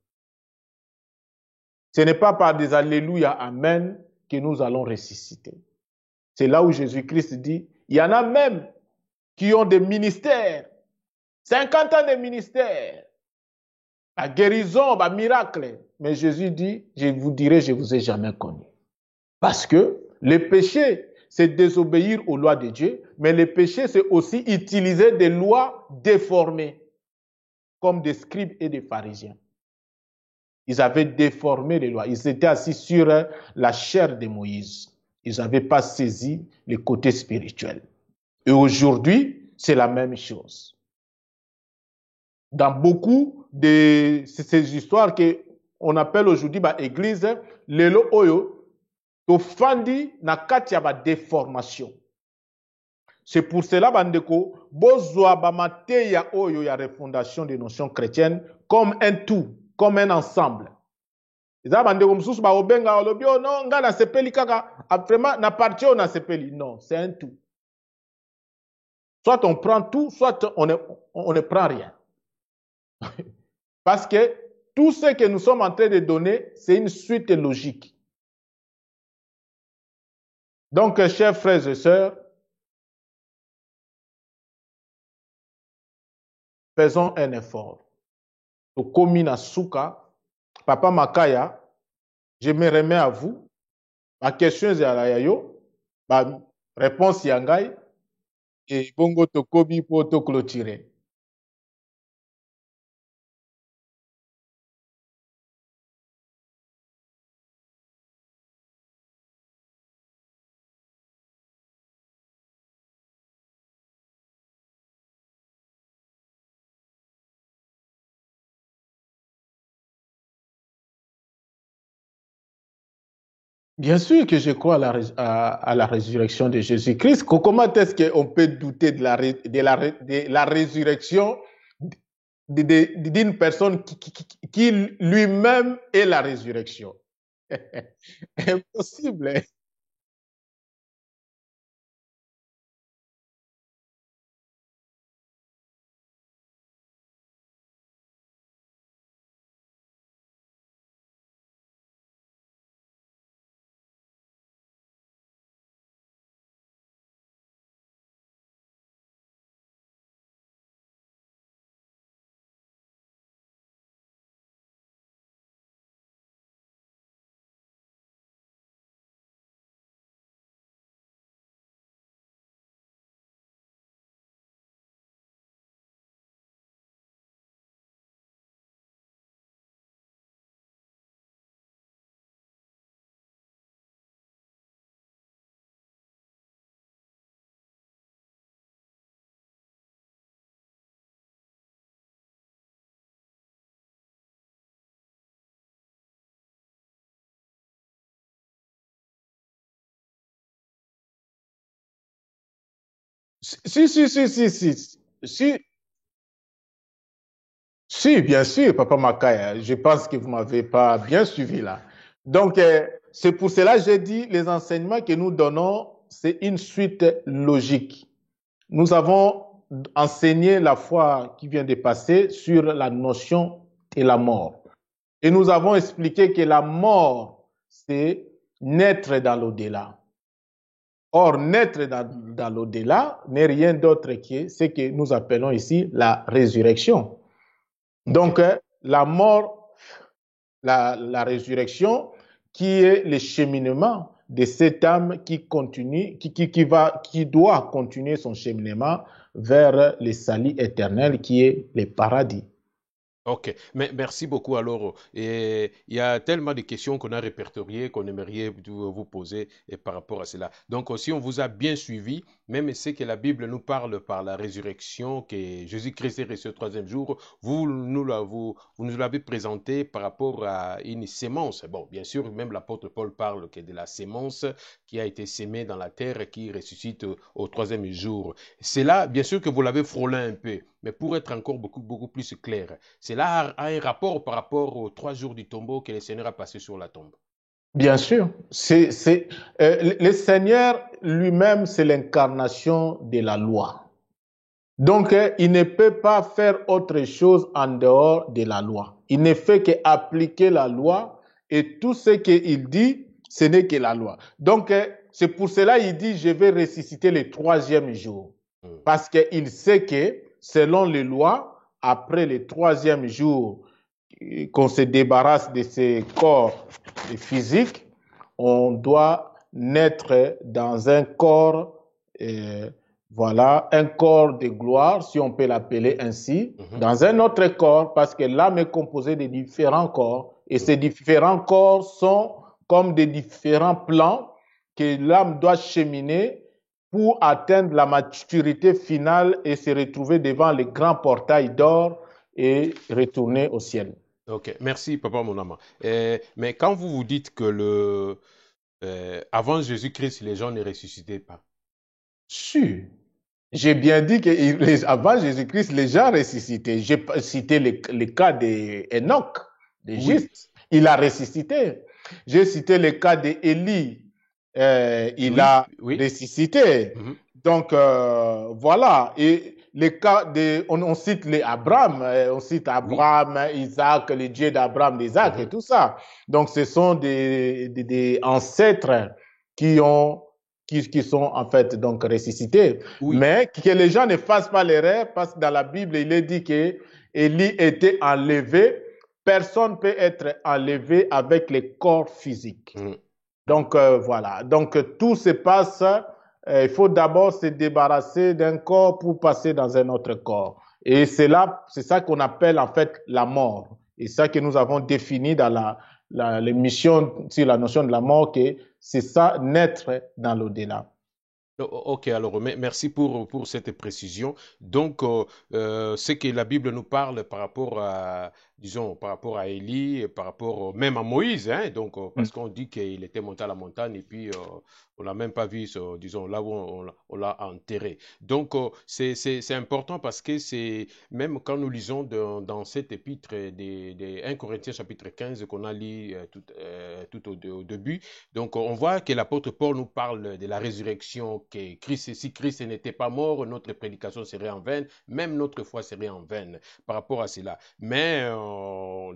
Ce n'est pas par des alléluia amen que nous allons ressusciter. C'est là où Jésus-Christ dit, il y en a même qui ont des ministères, 50 ans de ministère, la guérison, le miracle, mais Jésus dit, je vous dirai, je vous ai jamais connu. Parce que le péché, c'est désobéir aux lois de Dieu, mais le péché, c'est aussi utiliser des lois déformées, comme des scribes et des pharisiens. Ils avaient déformé les lois. Ils étaient assis sur la chair de Moïse. Ils n'avaient pas saisi le côté spirituel. Et aujourd'hui, c'est la même chose. Dans beaucoup de ces histoires qu'on appelle aujourd'hui l'église, lelo oyo, tofandi na kati ya ba déformation. C'est pour cela, bandeko, bozwa ba mateya oyo ya refondation des notions chrétiennes comme un tout, comme un ensemble. Eza bandeko mususu ba obenga olobi oh non nga na sepeli kaka vraiment na partie on na sepeli. Non, c'est un tout. Soit on prend tout, soit on ne prend rien. Parce que tout ce que nous sommes en train de donner, c'est une suite logique. Donc, chers frères et sœurs, faisons un effort. Komina Souka, Papa Makaya, je me remets à vous. Ma question est à la yayo, ma réponse yangai, et bongo tokobi pour te clôturer. Bien sûr que je crois à la résurrection de Jésus-Christ. Comment est-ce qu'on peut douter de la résurrection d'une personne qui lui-même est la résurrection? Impossible. Si, bien sûr, Papa Makaya. Je pense que vous ne m'avez pas bien suivi là. Donc, c'est pour cela que j'ai dit les enseignements que nous donnons, c'est une suite logique. Nous avons enseigné la fois qui vient de passer sur la notion de la mort. Et nous avons expliqué que la mort, c'est naître dans l'au-delà. Or, naître dans l'au-delà n'est rien d'autre que ce que nous appelons ici la résurrection. Donc, la mort, la résurrection, qui est le cheminement de cette âme qui continue, qui doit continuer son cheminement vers le salut éternel qui est le paradis. Ok, mais merci beaucoup alors. Et il y a tellement de questions qu'on a répertoriées qu'on aimerait vous poser et par rapport à cela. Donc si on vous a bien suivi, même ce que la Bible nous parle par la résurrection, que Jésus-Christ est ressuscité le troisième jour, vous nous l'avez présenté par rapport à une sémence. Bon, bien sûr, même l'apôtre Paul parle que de la sémence qui a été sémée dans la terre et qui ressuscite au troisième jour. C'est là, bien sûr que vous l'avez frôlé un peu, mais pour être encore beaucoup plus clair, cela a un rapport par rapport aux 3 jours du tombeau que le Seigneur a passé sur la tombe. Bien sûr, le Seigneur lui-même, c'est l'incarnation de la loi. Donc, il ne peut pas faire autre chose en dehors de la loi. Il ne fait qu'appliquer la loi et tout ce qu'il dit, ce n'est que la loi. Donc, c'est pour cela qu'il dit, je vais ressusciter le troisième jour. Parce qu'il sait que, selon les lois, après le troisième jour, qu'on se débarrasse de ces corps physiques, on doit naître dans un corps, voilà, un corps de gloire, si on peut l'appeler ainsi, dans un autre corps, parce que l'âme est composée de différents corps, et ces différents corps sont comme des différents plans que l'âme doit cheminer pour atteindre la maturité finale et se retrouver devant le grand portail d'or et retourner au ciel. Ok, merci, Papa Monama. Mais quand vous vous dites que avant Jésus-Christ, les gens ne ressuscitaient pas. Sûr. J'ai bien dit qu'avant Jésus-Christ, les gens ressuscitaient. J'ai cité le cas d'Enoch, de Juste. Il a ressuscité. J'ai cité le cas d'Élie. Il a ressuscité. Donc, voilà. Et les cas on cite Abraham, Isaac, le Dieu d'Abraham, d'Isaac et tout ça. Donc, ce sont des ancêtres qui sont en fait donc ressuscités. Mais que les gens ne fassent pas l'erreur, parce que dans la Bible, il est dit que Élie était enlevé. Personne ne peut être enlevé avec les corps physiques. Donc, voilà. Donc, tout se passe. Il faut d'abord se débarrasser d'un corps pour passer dans un autre corps. Et c'est ça qu'on appelle en fait la mort. Et ça que nous avons défini dans l'émission sur la notion de la mort, que c'est ça, naître dans l'au-delà. Ok, alors merci pour cette précision. Donc, ce que la Bible nous parle par rapport à, disons, par rapport à Élie, par rapport même à Moïse, hein, donc, parce qu'on dit qu'il était monté à la montagne et puis on l'a même pas vu, disons, là où on l'a enterré. Donc, c'est important parce que c'est, même quand nous lisons dans cet épître des 1 Corinthiens chapitre 15 qu'on a lu tout au début, donc on voit que l'apôtre Paul nous parle de la résurrection, que si Christ n'était pas mort, notre prédication serait en vain, même notre foi serait en vain par rapport à cela. Mais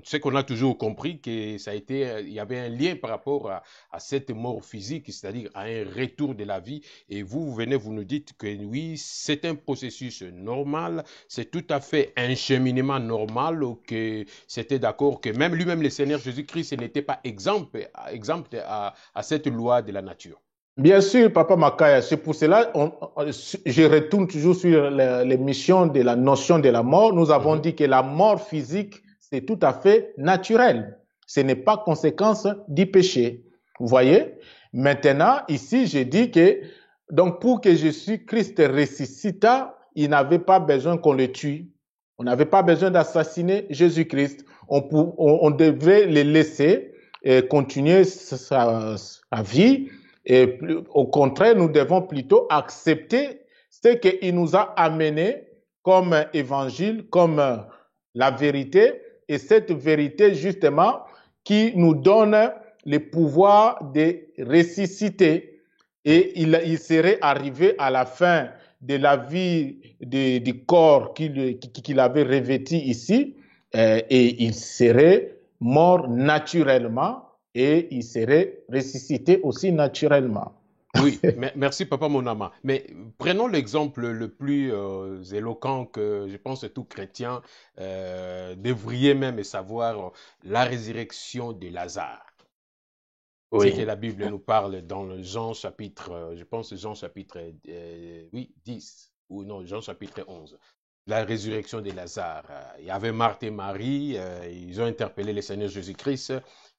c'est qu'on a toujours compris que il y avait un lien par rapport à cette mort physique, c'est-à-dire à un retour de la vie. Et vous venez, vous nous dites que oui, c'est un processus normal, c'est tout à fait un cheminement normal, que c'était d'accord que même lui-même, le Seigneur Jésus-Christ, n'était pas exempt à cette loi de la nature. Bien sûr, Papa Makaya, c'est pour cela je retourne toujours sur l'émission de la notion de la mort. Nous avons dit que la mort physique, c'est tout à fait naturel. Ce n'est pas conséquence du péché. Vous voyez? Maintenant, ici, j'ai dit que donc pour que Jésus-Christ ressuscita, il n'avait pas besoin qu'on le tue. On n'avait pas besoin d'assassiner Jésus-Christ. On devait le laisser continuer sa vie. Et au contraire, nous devons plutôt accepter ce qu'il nous a amené comme évangile, comme la vérité, et cette vérité justement qui nous donne le pouvoir de ressusciter. Et il serait arrivé à la fin de la vie du corps qu'il avait revêtu ici, et il serait mort naturellement, et il serait ressuscité aussi naturellement. Oui, merci Papa Monama. Mais prenons l'exemple le plus éloquent que je pense que tout chrétien devrait même savoir, la résurrection de Lazare. Oui. C'est que la Bible nous parle dans le Jean chapitre, je pense Jean chapitre 10, ou non, Jean chapitre 11. La résurrection de Lazare. Il y avait Marthe et Marie, ils ont interpellé le Seigneur Jésus-Christ.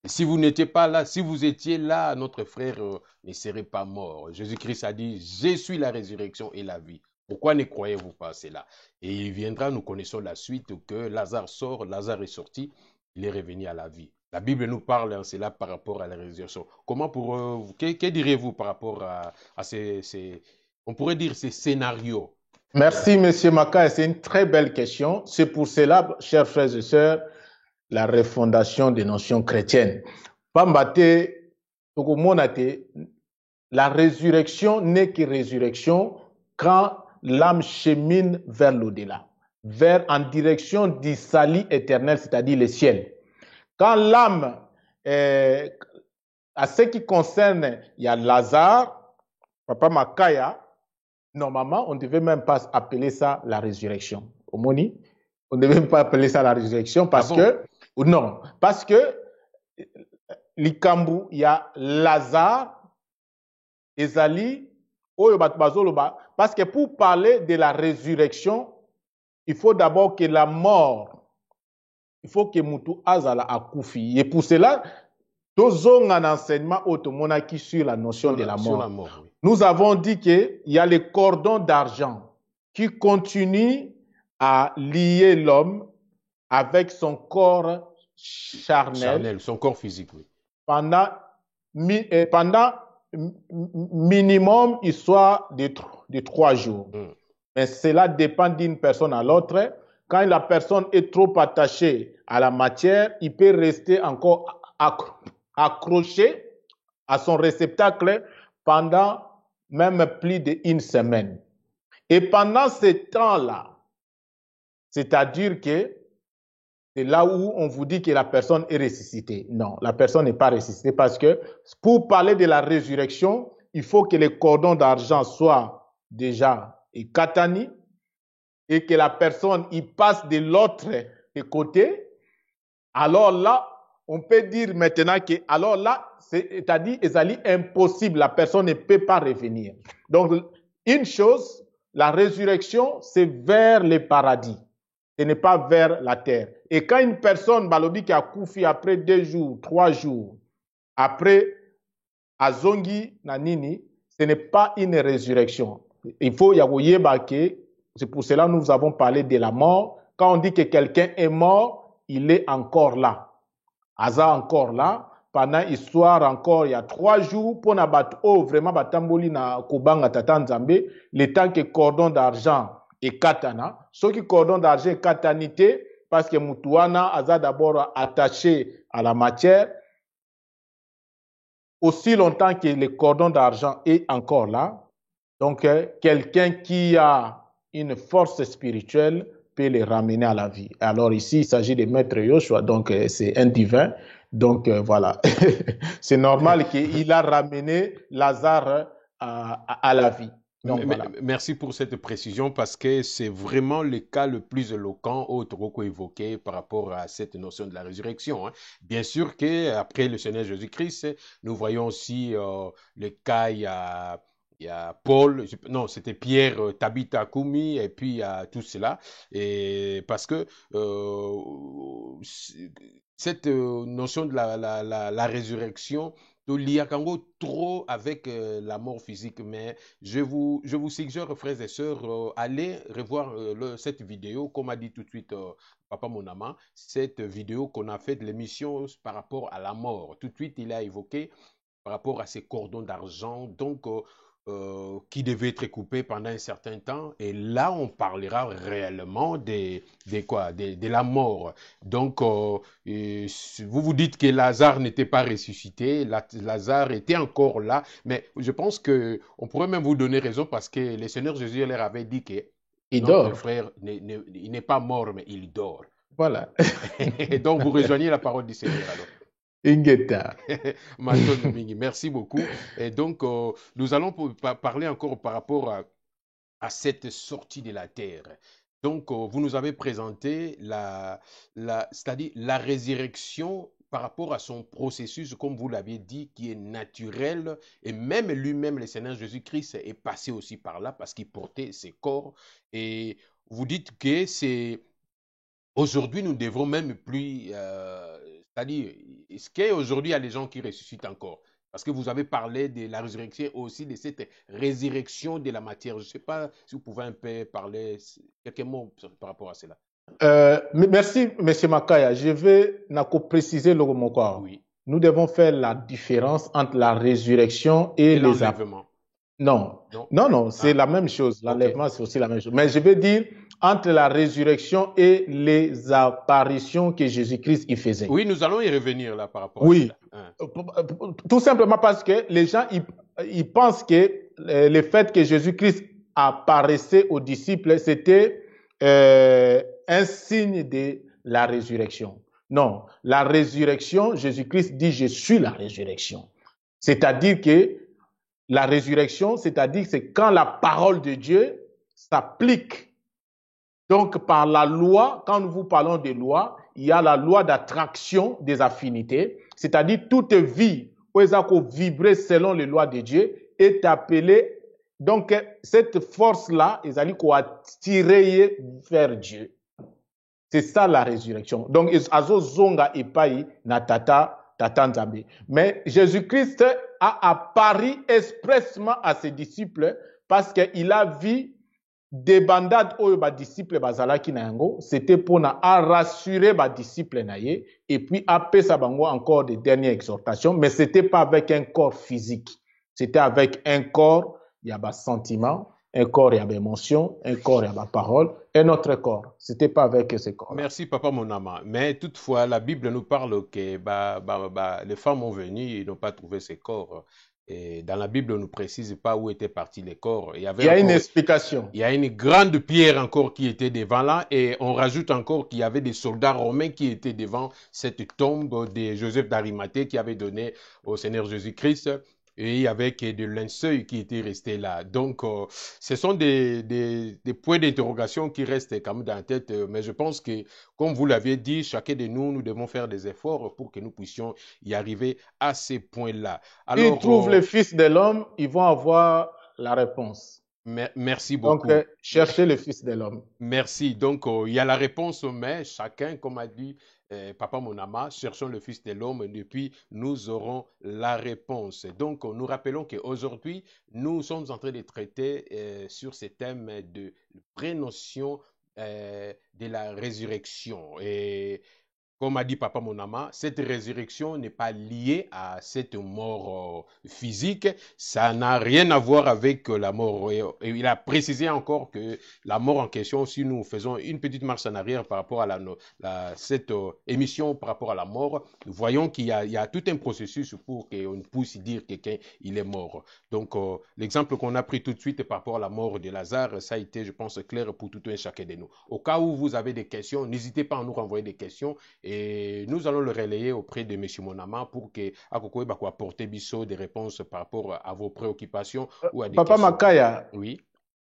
Si vous n'étiez pas là, si vous étiez là, notre frère ne serait pas mort. Jésus-Christ a dit, je suis la résurrection et la vie. Pourquoi ne croyez-vous pas à cela? Et il viendra, nous connaissons la suite, que Lazare sort, Lazare est sorti, il est revenu à la vie. La Bible nous parle en cela par rapport à la résurrection. Comment que diriez-vous par rapport à on pourrait dire ces scénarios? Merci, Monsieur Maka, c'est une très belle question. C'est pour cela, chers frères et sœurs, la refondation des notions chrétiennes. Pambate, la résurrection n'est que résurrection quand l'âme chemine vers l'au-delà, en direction du salut éternel, c'est-à-dire le ciel. Quand l'âme, à ce qui concerne, il y a Lazare, Papa Makaya, normalement, on ne devait même pas appeler ça la résurrection. On ne devait même pas appeler ça la résurrection parce que, Non, parce que likambu, il y a Lazare, Ezali, parce que pour parler de la résurrection, il faut d'abord que la mort, il faut que Moutou Azala akufi. Et pour cela, nous avons un enseignement automonaki sur la notion de la mort. Sur la mort, oui. Nous avons dit qu'il y a les cordons d'argent qui continuent à lier l'homme avec son corps charnel, son corps physique, oui. Pendant minimum histoire de 3 jours. Mais cela dépend d'une personne à l'autre. Quand la personne est trop attachée à la matière, il peut rester encore accroché à son réceptacle pendant même plus d'une semaine. Et pendant ce temps-là, c'est-à-dire que c'est là où on vous dit que la personne est ressuscitée. Non, la personne n'est pas ressuscitée parce que pour parler de la résurrection, il faut que les cordons d'argent soient déjà katani et que la personne y passe de l'autre côté. Alors là, on peut dire maintenant que, alors là, c'est-à-dire, c'est impossible, la personne ne peut pas revenir. Donc, une chose, la résurrection, c'est vers le paradis. Ce n'est pas vers la terre. Et quand une personne, balobi qui a koufi après 2 jours, 3 jours, après azongi nanini, ce n'est pas une résurrection. Il faut yagoyebake. C'est pour cela que nous avons parlé de la mort. Quand on dit que quelqu'un est mort, il est encore là. Aza encore là. Pendant histoire encore, il y a 3 jours, pour nabato vraiment batamboli na kobanga tata nzambe, le temps que cordon d'argent et katana. Ceux qui cordon d'argent et katanité, parce que Moutouana a d'abord attaché à la matière. Aussi longtemps que le cordon d'argent est encore là, donc quelqu'un qui a une force spirituelle peut le ramener à la vie. Alors ici, il s'agit de Maître Yoshua, donc c'est un divin. Donc voilà, c'est normal qu'il a ramené Lazare à la vie. Donc, voilà. Merci pour cette précision parce que c'est vraiment le cas le plus éloquent au Toroko évoqué par rapport à cette notion de la résurrection. Hein. Bien sûr qu'après le Seigneur Jésus-Christ, nous voyons aussi le cas, il y a Paul, non, c'était Pierre, Tabitha Kumi, et puis il y a tout cela. Et parce que cette notion de la résurrection, il y a trop avec la mort physique, mais je vous suggère, frères et sœurs, allez revoir cette vidéo, comme a dit tout de suite Papa Monama, cette vidéo qu'on a faite de l'émission par rapport à la mort. Tout de suite, il a évoqué par rapport à ces cordons d'argent, donc qui devaient être coupés pendant un certain temps. Et là, on parlera réellement de la mort. Donc, vous vous dites que Lazare n'était pas ressuscité, Lazare était encore là, mais je pense qu'on pourrait même vous donner raison parce que le Seigneur Jésus leur avait dit que notre frère, il n'est pas mort, mais il dort. Voilà. Et donc, vous rejoignez la parole du Seigneur alors. Ingeta. Merci beaucoup. Et donc, nous allons parler encore par rapport à cette sortie de la terre. Donc, vous nous avez présenté c'est-à-dire la résurrection par rapport à son processus, comme vous l'aviez dit, qui est naturel. Et même lui-même, le Seigneur Jésus-Christ, est passé aussi par là parce qu'il portait ses corps. Et vous dites que c'est... Aujourd'hui, nous ne devrons même plus... c'est-à-dire, est-ce qu'aujourd'hui, il y a des gens qui ressuscitent encore? Parce que vous avez parlé de la résurrection aussi, de cette résurrection de la matière. Je ne sais pas si vous pouvez un peu parler quelques mots par rapport à cela. Merci, M. Makaya. Je vais préciser le mot. Oui. Nous devons faire la différence entre la résurrection et l'enlèvement. Non, c'est la même chose. L'enlèvement, c'est aussi la même chose. Mais je veux dire entre la résurrection et les apparitions que Jésus-Christ y faisait. Oui, nous allons y revenir là par rapport à cela. Tout simplement parce que les gens ils pensent que le fait que Jésus-Christ apparaissait aux disciples, c'était un signe de la résurrection. Non, la résurrection, Jésus-Christ dit « Je suis la résurrection ». C'est-à-dire que la résurrection, c'est-à-dire que c'est quand la parole de Dieu s'applique. Donc, par la loi, quand nous vous parlons de loi, il y a la loi d'attraction des affinités, c'est-à-dire toute vie où ils ont vibrer selon les lois de Dieu est appelée. Donc, cette force-là, ils ont attiré vers Dieu. C'est ça la résurrection. Donc, ils ont zonga epai na tata nzambe. Mais Jésus-Christ a apparu expressement à ses disciples parce qu'il a vu des bandades oyo ba disciples bazalaki na yango, c'était pour rassurer ba disciples na ye et puis apesa bango encore des dernières exhortations, mais c'était pas avec un corps physique. C'était avec un corps, il y a des sentiments, un corps, il y a des émotions, un corps, il y a des paroles, un autre corps. C'était pas avec ce corps. Merci, Papa Monama. Mais toutefois, la Bible nous parle que les femmes ont venu, ils n'ont pas trouvé ces corps. Et dans la Bible, on ne nous précise pas où étaient partis les corps. Il y a une explication. Il y a une grande pierre encore qui était devant là. Et on rajoute encore qu'il y avait des soldats romains qui étaient devant cette tombe de Joseph d'Arimathée qui avait donné au Seigneur Jésus-Christ. Et avec des linceuls qui étaient restés là. Donc, ce sont des points d'interrogation qui restent quand même dans la tête. Mais je pense que, comme vous l'aviez dit, chacun de nous, nous devons faire des efforts pour que nous puissions y arriver à ces points-là. Alors, ils trouvent le Fils de l'homme, ils vont avoir la réponse. Merci beaucoup. Donc, cherchez le Fils de l'homme. Merci. Donc, il y a la réponse, mais chacun, comme a dit Papa Monama, cherchons le Fils de l'homme et puis nous aurons la réponse. Donc, nous rappelons qu'aujourd'hui, nous sommes en train de traiter sur ce thème de vraie notion de la résurrection. Et comme a dit Papa Monama, cette résurrection n'est pas liée à cette mort physique. Ça n'a rien à voir avec la mort. Et il a précisé encore que la mort en question, si nous faisons une petite marche en arrière par rapport à cette émission par rapport à la mort, nous voyons qu'il y a tout un processus pour qu'on puisse dire quelqu'un il est mort. Donc, l'exemple qu'on a pris tout de suite par rapport à la mort de Lazare, ça a été, je pense, clair pour tout un chacun de nous. Au cas où vous avez des questions, n'hésitez pas à nous renvoyer des questions. Et nous allons le relayer auprès de M. Monama pour que Akoko va apporter des réponses par rapport à vos préoccupations ou à des Papa questions. Makaya, oui.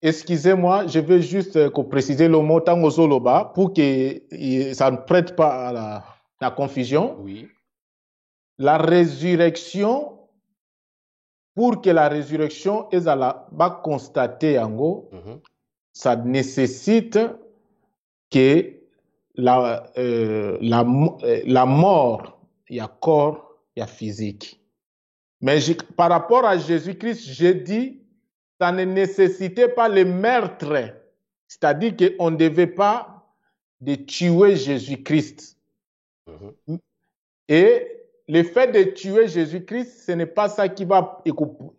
Excusez-moi, je veux juste préciser le mot Tangozoloba pour que ça ne prête pas à la confusion. Oui. La résurrection, pour que la résurrection est constatée en gros, ça nécessite que la mort, il y a corps, il y a physique. Mais par rapport à Jésus-Christ, j'ai dit, ça ne nécessitait pas le meurtre. C'est-à-dire qu'on ne devait pas de tuer Jésus-Christ. Et le fait de tuer Jésus-Christ, ce n'est pas ça qui va...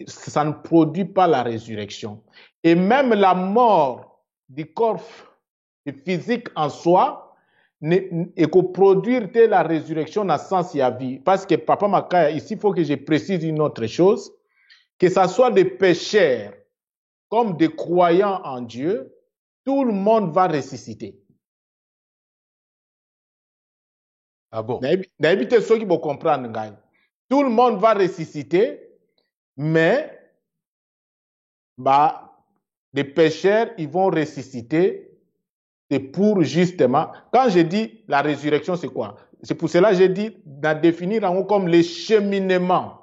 Ça ne produit pas la résurrection. Et même la mort du corps physique en soi, et que produire la résurrection dans le sens y a vie. Parce que Papa Makaya, ici, il faut que je précise une autre chose, que ce soit des pécheurs comme des croyants en Dieu, tout le monde va ressusciter. Ah bon? N'habitez ceux qui vont comprendre. Tout le monde va ressusciter, mais les pécheurs, ils vont ressusciter. C'est pour justement, quand je dis la résurrection, c'est quoi? C'est pour cela que j'ai dit de définir en haut comme le cheminement.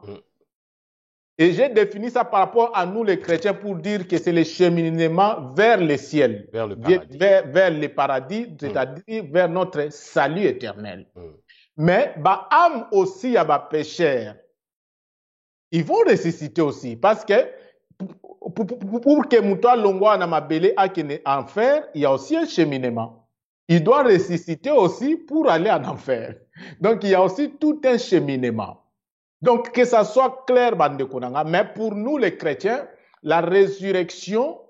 Et j'ai défini ça par rapport à nous les chrétiens pour dire que c'est le cheminement vers le ciel, vers le paradis, vers le paradis, c'est-à-dire vers notre salut éternel. Mais âme aussi, il y a pécheurs. Ils vont ressusciter aussi parce que pour que Moutoua Longwa Namabele aille en enfer, il y a aussi un cheminement. Il doit ressusciter aussi pour aller en enfer. Donc, il y a aussi tout un cheminement. Donc, que ça soit clair, mais pour nous les chrétiens, la résurrection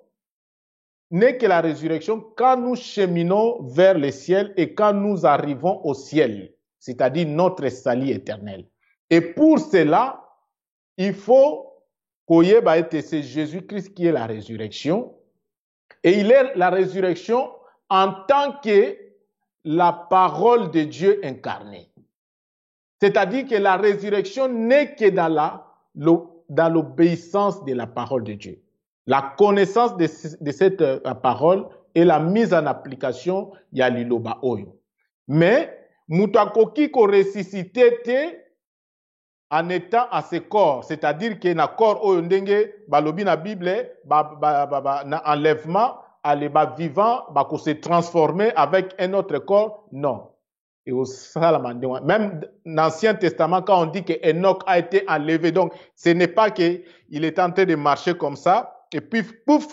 n'est que la résurrection quand nous cheminons vers le ciel et quand nous arrivons au ciel, c'est-à-dire notre salut éternel. Et pour cela, il faut c'est Jésus-Christ qui est la résurrection. Et il est la résurrection en tant que la parole de Dieu incarnée. C'est-à-dire que la résurrection n'est que dans l'obéissance de la parole de Dieu. La connaissance de cette parole et la mise en application, il y a l'iloba oyo. Mais, Mutu akoki ko ressusciter te en étant à ce corps, c'est-à-dire que na corps oyo ndenge balobi na Bible na enlèvement ale ba vivant ba ko se transformer avec un autre corps, non. Et au salamandé, même dans l'Ancien Testament, quand on dit que Enoch a été enlevé, donc ce n'est pas qu'il est en train de marcher comme ça, et puis pouf,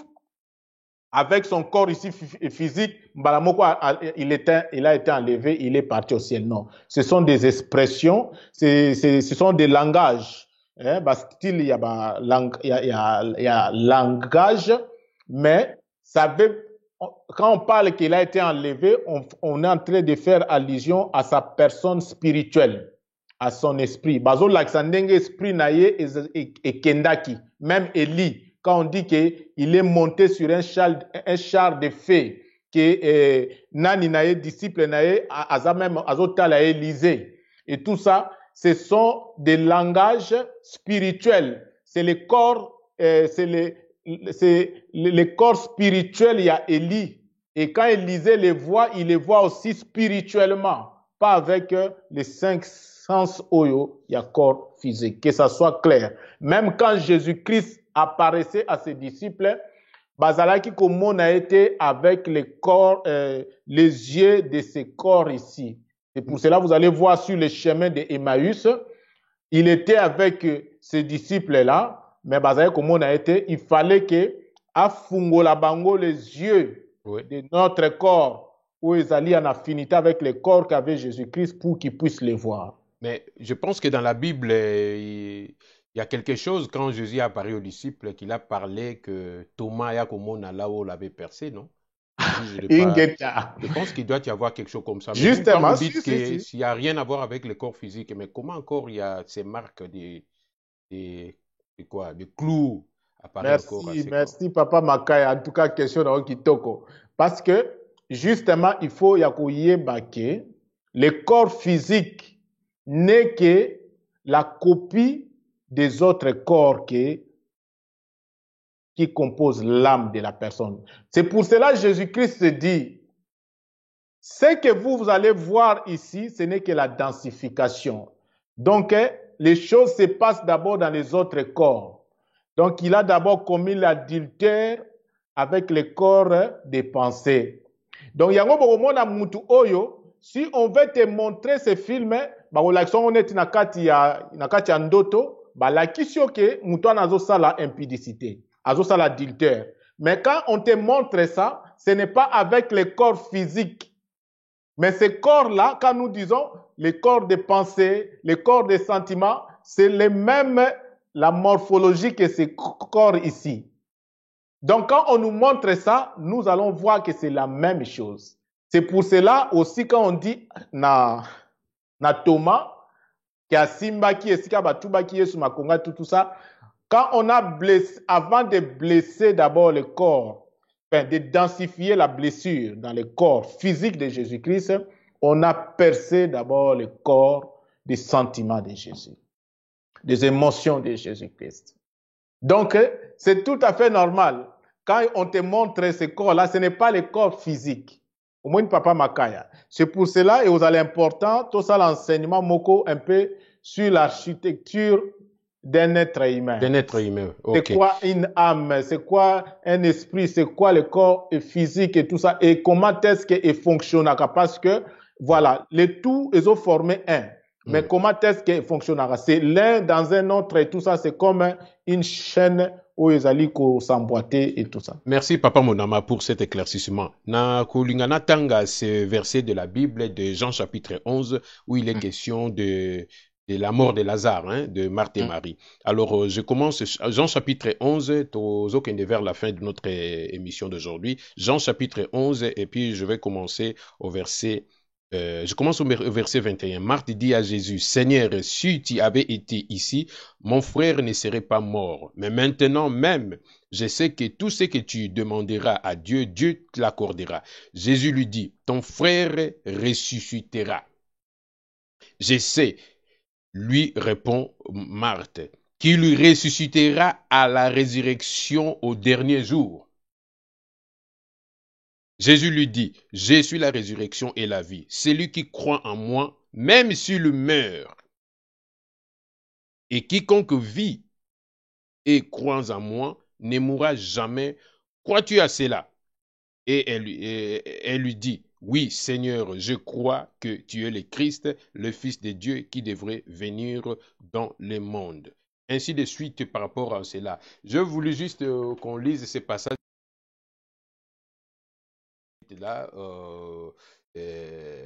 avec son corps ici physique, il a été enlevé, il est parti au ciel. Non, ce sont des expressions, ce sont des langages. Hein, il y a langage, mais ça veut, quand on parle qu'il a été enlevé, on est en train de faire allusion à sa personne spirituelle, à son esprit. Bazo l'aksandenge esprit naye et kendaki, même Élie. Quand on dit qu'il est monté sur un char de feu, que nani naye, disciple naye, même azotala Élysée. Et tout ça, ce sont des langages spirituels. C'est le corps, c'est le corps spirituel, il y a Élie. Et quand Élisée les voit, il les voit aussi spirituellement, pas avec les 5 sens oyo, il y a corps physique. Que ça soit clair. Même quand Jésus-Christ apparaissait à ses disciples, Bazalaki Komon a été avec les corps, les yeux de ces corps ici. Et pour cela, vous allez voir sur le chemin d'Emmaüs, il était avec ses disciples-là, mais Bazalaki Komon a été, il fallait que afungola bango les yeux de notre corps, où ils allaient en affinité avec le corps qu'avait Jésus-Christ pour qu'ils puissent les voir. Mais je pense que dans la Bible, il y a quelque chose quand Jésus a apparu aux disciples qu'il a parlé que Thomas Yakomona là où l'avait percé, non? Je pense qu'il doit y avoir quelque chose comme ça. Mais justement, vous dites qu'il n'y a rien à voir avec le corps physique, mais comment encore il y a ces marques de clous apparaissent encore à ces merci Papa Makaya. En tout cas, question dans Kitoko. Parce que justement, il faut que le corps physique n'est que la copie des autres corps qui composent l'âme de la personne. C'est pour cela que Jésus-Christ dit, ce que vous allez voir ici, ce n'est que la densification. Donc, les choses se passent d'abord dans les autres corps. Donc, il a d'abord commis l'adultère avec le corps des pensées. Donc, si on veut te montrer ce film, on est na ndoto, la question que mutu nazo sala impudicité, azo sala adultère. Mais quand on te montre ça, ce n'est pas avec le corps physique. Mais ce corps-là, quand nous disons le corps des pensées, le corps des sentiments, c'est le même, la morphologie que ce corps ici. Donc, quand on nous montre ça, nous allons voir que c'est la même chose. C'est pour cela aussi quand on dit na Thomas, qui a Simba, qui est Sika Batuba, qui est Sumakonga, tout ça, quand on a blessé, avant de blesser d'abord le corps, de densifier la blessure dans le corps physique de Jésus-Christ, on a percé d'abord le corps des sentiments de Jésus, des émotions de Jésus-Christ. Donc, c'est tout à fait normal. Quand on te montre ce corps-là, ce n'est pas le corps physique. Au moins, Papa Makaya. C'est pour cela, et vous allez important, tout ça, l'enseignement moko, un peu sur l'architecture d'un être humain. D'un être humain, ok. C'est quoi une âme? C'est quoi un esprit? C'est quoi le corps physique et tout ça? Et comment est-ce qu'il fonctionne? Parce que, voilà, les tout, ils ont formé un. Mais comment est-ce qu'il fonctionnera? C'est l'un dans un autre et tout ça, c'est comme une chaîne où ils allaient s'emboîter et tout ça. Merci Papa Monama pour cet éclaircissement. Na kulingana tanga, c'est verset de la Bible de Jean chapitre 11 où il est question de la mort de Lazare, hein, de Marthe et Marie. Alors, je commence Jean chapitre 11, vers la fin de notre émission d'aujourd'hui. Jean chapitre 11 et puis je vais commencer au verset je commence au verset 21. Marthe dit à Jésus, Seigneur, si tu avais été ici, mon frère ne serait pas mort. Mais maintenant même, je sais que tout ce que tu demanderas à Dieu, Dieu te l'accordera. Jésus lui dit, ton frère ressuscitera. Je sais, lui répond Marthe, qui lui ressuscitera à la résurrection au dernier jour. Jésus lui dit, je suis la résurrection et la vie. Celui qui croit en moi, même s'il meurt, et quiconque vit et croit en moi, ne mourra jamais. Crois-tu à cela? Et elle lui dit, oui, Seigneur, je crois que tu es le Christ, le Fils de Dieu qui devrait venir dans le monde. Ainsi de suite par rapport à cela. Je voulais juste qu'on lise ces passages là,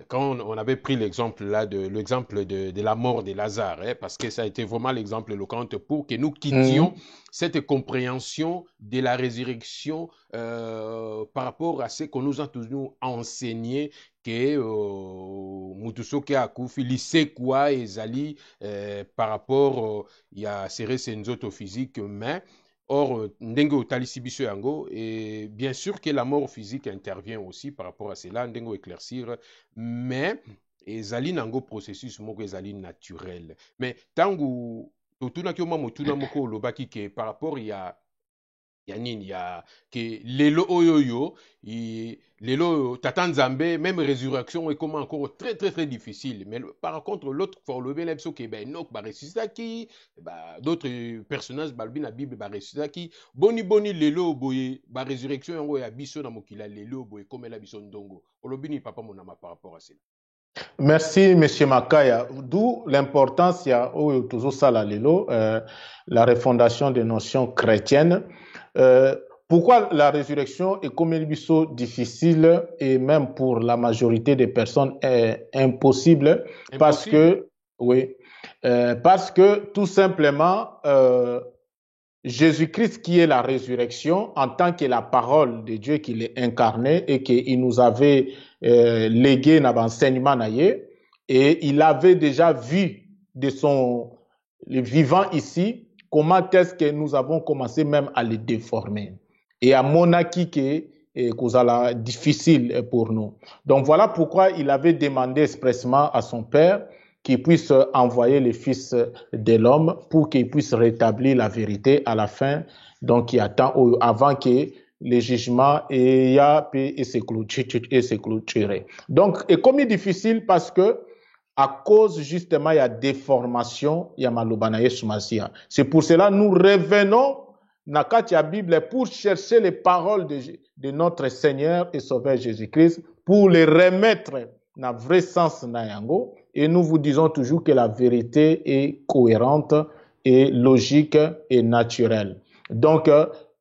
quand on avait pris l'exemple là de la mort de Lazare, hein, parce que ça a été vraiment l'exemple éloquent pour que nous quittions Mhm. cette compréhension de la résurrection par rapport à ce qu'on nous a toujours enseigné que Mutusoke Akufi, lycée quoi, Ezali, par rapport, il y a serré ses autres physiques, mais or, ndenge otalisi biso yango, et bien sûr que la mort physique intervient aussi par rapport à cela, ndenge éclaircir, mais ezali nango processus moko ezali naturel. Mais tangu totunaki oma motuna moko olobaki ke par rapport ya nini ya ke lelo oyoyo lelo oyo, tata nzambe même résurrection ekoma encore très très très difficile mais par contre l'autre fois olobela biso ke ben Enoch baresusitaki d'autres personnages balobi na bible baresusitaki boni boni lelo boye barésurrection yango ya biso na mokili ya lelo boye ekomela biso ndongo olobi nini papa monama par rapport à cela. Merci, Monsieur Makaya. D'où l'importance, il y a toujours ça là, la refondation des notions chrétiennes. Euh, Pourquoi la résurrection est comme biso difficile et même pour la majorité des personnes est impossible? Parce Impossible. que, oui, parce que tout simplement, Jésus-Christ qui est la résurrection en tant que la parole de Dieu qu'il est incarné et qu'il nous avait légué dans l'enseignement et il avait déjà vu de son le vivant ici comment est-ce que nous avons commencé même à le déformer et à monaki que difficile pour nous. Donc voilà pourquoi il avait demandé expressément à son Père qu'il puisse envoyer le Fils de l'homme pour qu'il puisse rétablir la vérité à la fin, donc il attend avant que le jugement et se clôturer. Donc, et comme il est difficile parce que à cause justement il y a déformation, il y a malobanaye sumasia. C'est pour cela que nous revenons dans la Bible pour chercher les paroles de notre Seigneur et Sauveur Jésus-Christ pour les remettre dans le vrai sens nayango. Et nous vous disons toujours que la vérité est cohérente et logique et naturelle. Donc,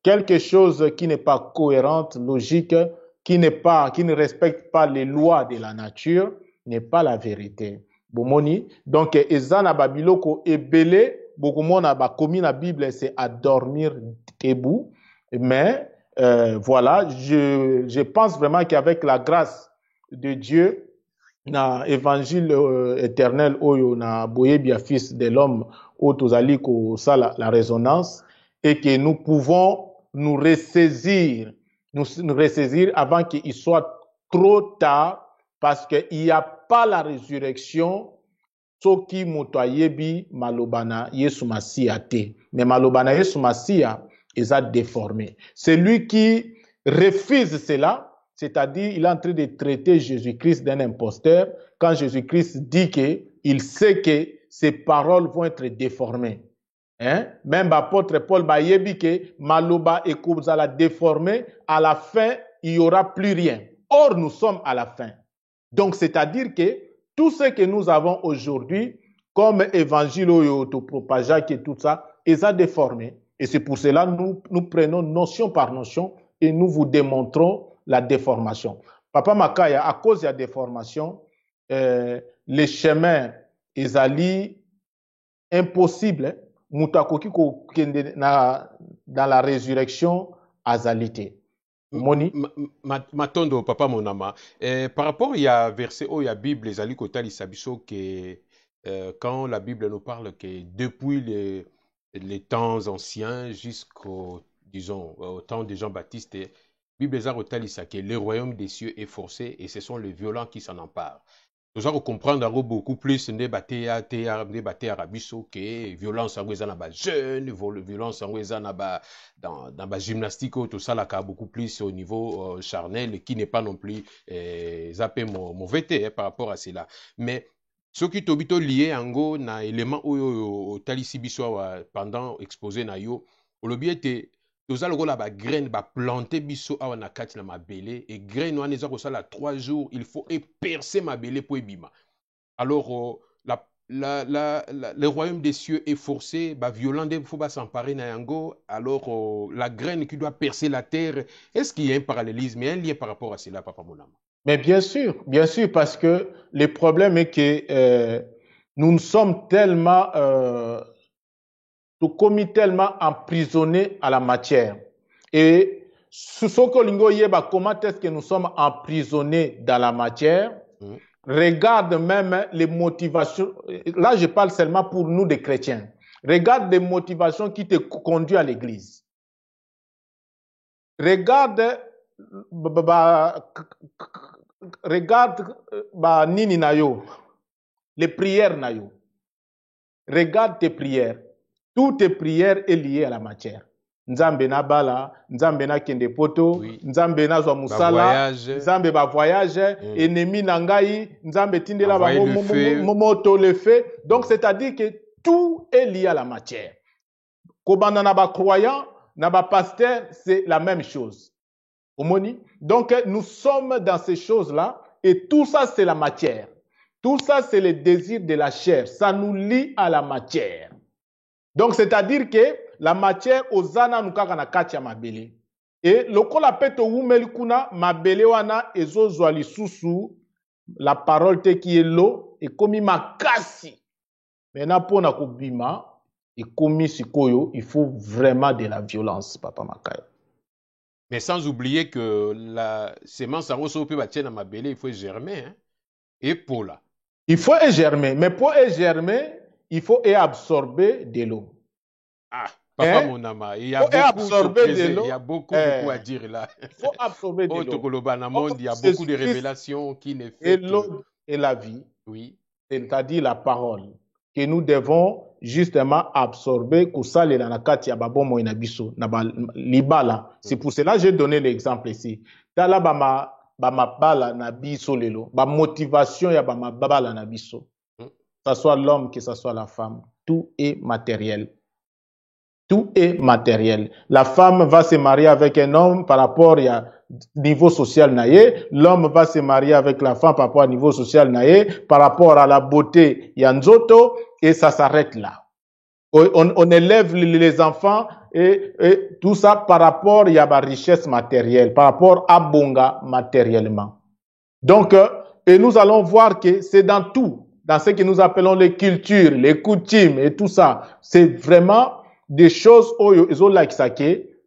quelque chose qui n'est pas cohérente, logique, qui ne respecte pas les lois de la nature, n'est pas la vérité. Bomoni. Donc, ezana babiloko ebele, bokomona bakomi na Bible, c'est à dormir debout. Mais, voilà, je pense vraiment qu'avec la grâce de Dieu, na évangile éternel oyo na boyebia fils de l'homme oyo tozali kosala la résonance et que nous pouvons nous ressaisir avant qu'il soit trop tard parce qu'il n'y a pas la résurrection soki moto ayebi malobana Yesu Masia te mais malobana Yesu Masia eza déformé. Celui qui refuse cela, c'est-à-dire il est en train de traiter Jésus-Christ d'un imposteur quand Jésus-Christ dit qu'il sait que ses paroles vont être déformées. Hein? Même l'apôtre Paul bayebi que maloba et la déformé, à la fin, il n'y aura plus rien. Or, nous sommes à la fin. Donc, c'est-à-dire que tout ce que nous avons aujourd'hui, comme évangile autopropageage et tout ça, est déformé. Et c'est pour cela que nous prenons notion par notion et nous vous démontrons la déformation. Papa Makaya, à cause de la déformation, les chemins, ils allaient impossible, mutakoki dans la résurrection azalité. Moni? Matondo, papa monama. Par rapport, il y a verset où il y a Bible, les alikotali sabiso, que quand la Bible nous parle que depuis les temps anciens jusqu'au, disons, au temps de Jean-Baptiste, Bible les a que le royaume des cieux est forcé et ce sont les violents qui s'en emparent. nous allons comprendre beaucoup plus de batailles arabiso que violence en na ba jeune, violence en na ba dans ba gymnastique tout ça là beaucoup plus au niveau charnel qui n'est pas non plus zappé mauvais par rapport à cela. Mais ce qui tobito lié ango na élément au talisi biso pendant exposé na yo, au lobby était toza lokola ba graine ba planter biso awa na kati na mabele et graine wana eza kosala 3 jours il faut percer mabele pour ebima. Alors le royaume des cieux est forcé, bah violent, il faut pas s'emparer na yango. Alors la graine qui doit percer la terre, est-ce qu'il y a un parallélisme, il y a un lien par rapport à cela, Papa Monama? Mais bien sûr, parce que le problème est que nous sommes tellement commis tellement emprisonnés à la matière. Et comment est-ce que nous sommes emprisonnés dans la matière? Regarde même les motivations. Là, je parle seulement pour nous, des chrétiens. Regarde les motivations qui te conduisent à l'église. Regarde nini nayo, les prières nayo. Regarde tes prières. Toutes tes prières est liées à la matière. Nzambe na bala, nzambe na kende poto, nzambe na zwa musala, nzambe ba voyage, ennemi na ngai, nzambe tindela ba moto le fait. Donc c'est-à-dire que tout est lié à la matière. Kobanda na ba croyant, na ba pasteur, c'est la même chose. Omoni? Donc nous sommes dans ces choses-là et tout ça c'est la matière. Tout ça c'est le désir de la chair, ça nous lie à la matière. Donc c'est-à-dire que la matière ozana nukaka na kati ya mabele. Et lokola peto wumeli kuna mabele wana ezozwa lisusu la parole te qui est l'eau et komi makasi. Maintenant pour na kubima et komi sikoyo, il faut vraiment de la violence, Papa Makaya. Mais sans oublier que la sémence en reçoit na mabele, il faut germer hein? Et pour là. Il faut germer, mais pour germer, il faut absorber de l'eau. Ah, Papa Monama, il y a beaucoup à dire là. Il faut absorber de l'eau. Il y a beaucoup de révélations qui ne fait et l'eau et la vie. Oui. C'est-à-dire la parole que nous devons justement absorber kusale na kati ya babomo ina biso na libala. C'est pour cela que j'ai donné l'exemple ici. Tala bala na biso lelo, ba motivation ya bala na biso. Que ce soit l'homme, que ce soit la femme, tout est matériel. Tout est matériel. La femme va se marier avec un homme par rapport à niveau social naïe. L'homme va se marier avec la femme par rapport à niveau social naïe. Par rapport à la beauté, il y a nzoto et ça s'arrête là. On élève les enfants et tout ça par rapport à la richesse matérielle, par rapport à bonga matériellement. Donc, et nous allons voir que c'est dans tout, dans ce que nous appelons les cultures, les coutumes et tout ça. C'est vraiment des choses où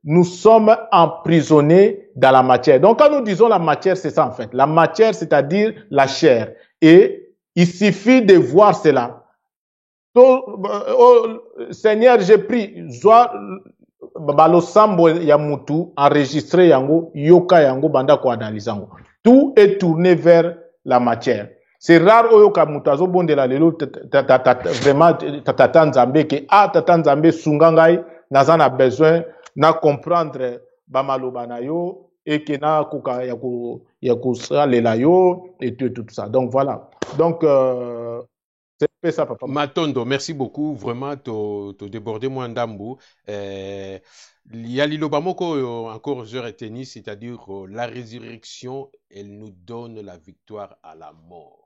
nous sommes emprisonnés dans la matière. Donc, quand nous disons la matière, c'est ça en fait. La matière, c'est-à-dire la chair. Et il suffit de voir cela. Oh, Seigneur, j'ai pris balosambo ya mutu, enregistré yango, yoka yango, banda ko analysango. Tout est tourné vers la matière. C'est rare oyoka mutazo bonde la lelo vraiment tata nzambe ke tata nzambe sungangai nazana besoin na comprendre ba maloba na yo et que na kuka ya kusalela yo et tout ça. Donc voilà. Donc c'est ça, papa. Matondo, merci beaucoup. Vraiment, tu débordé moi ndambu. Il y a l'ilobamoko encore je retenu, c'est-à-dire la résurrection, elle nous donne la victoire à la mort.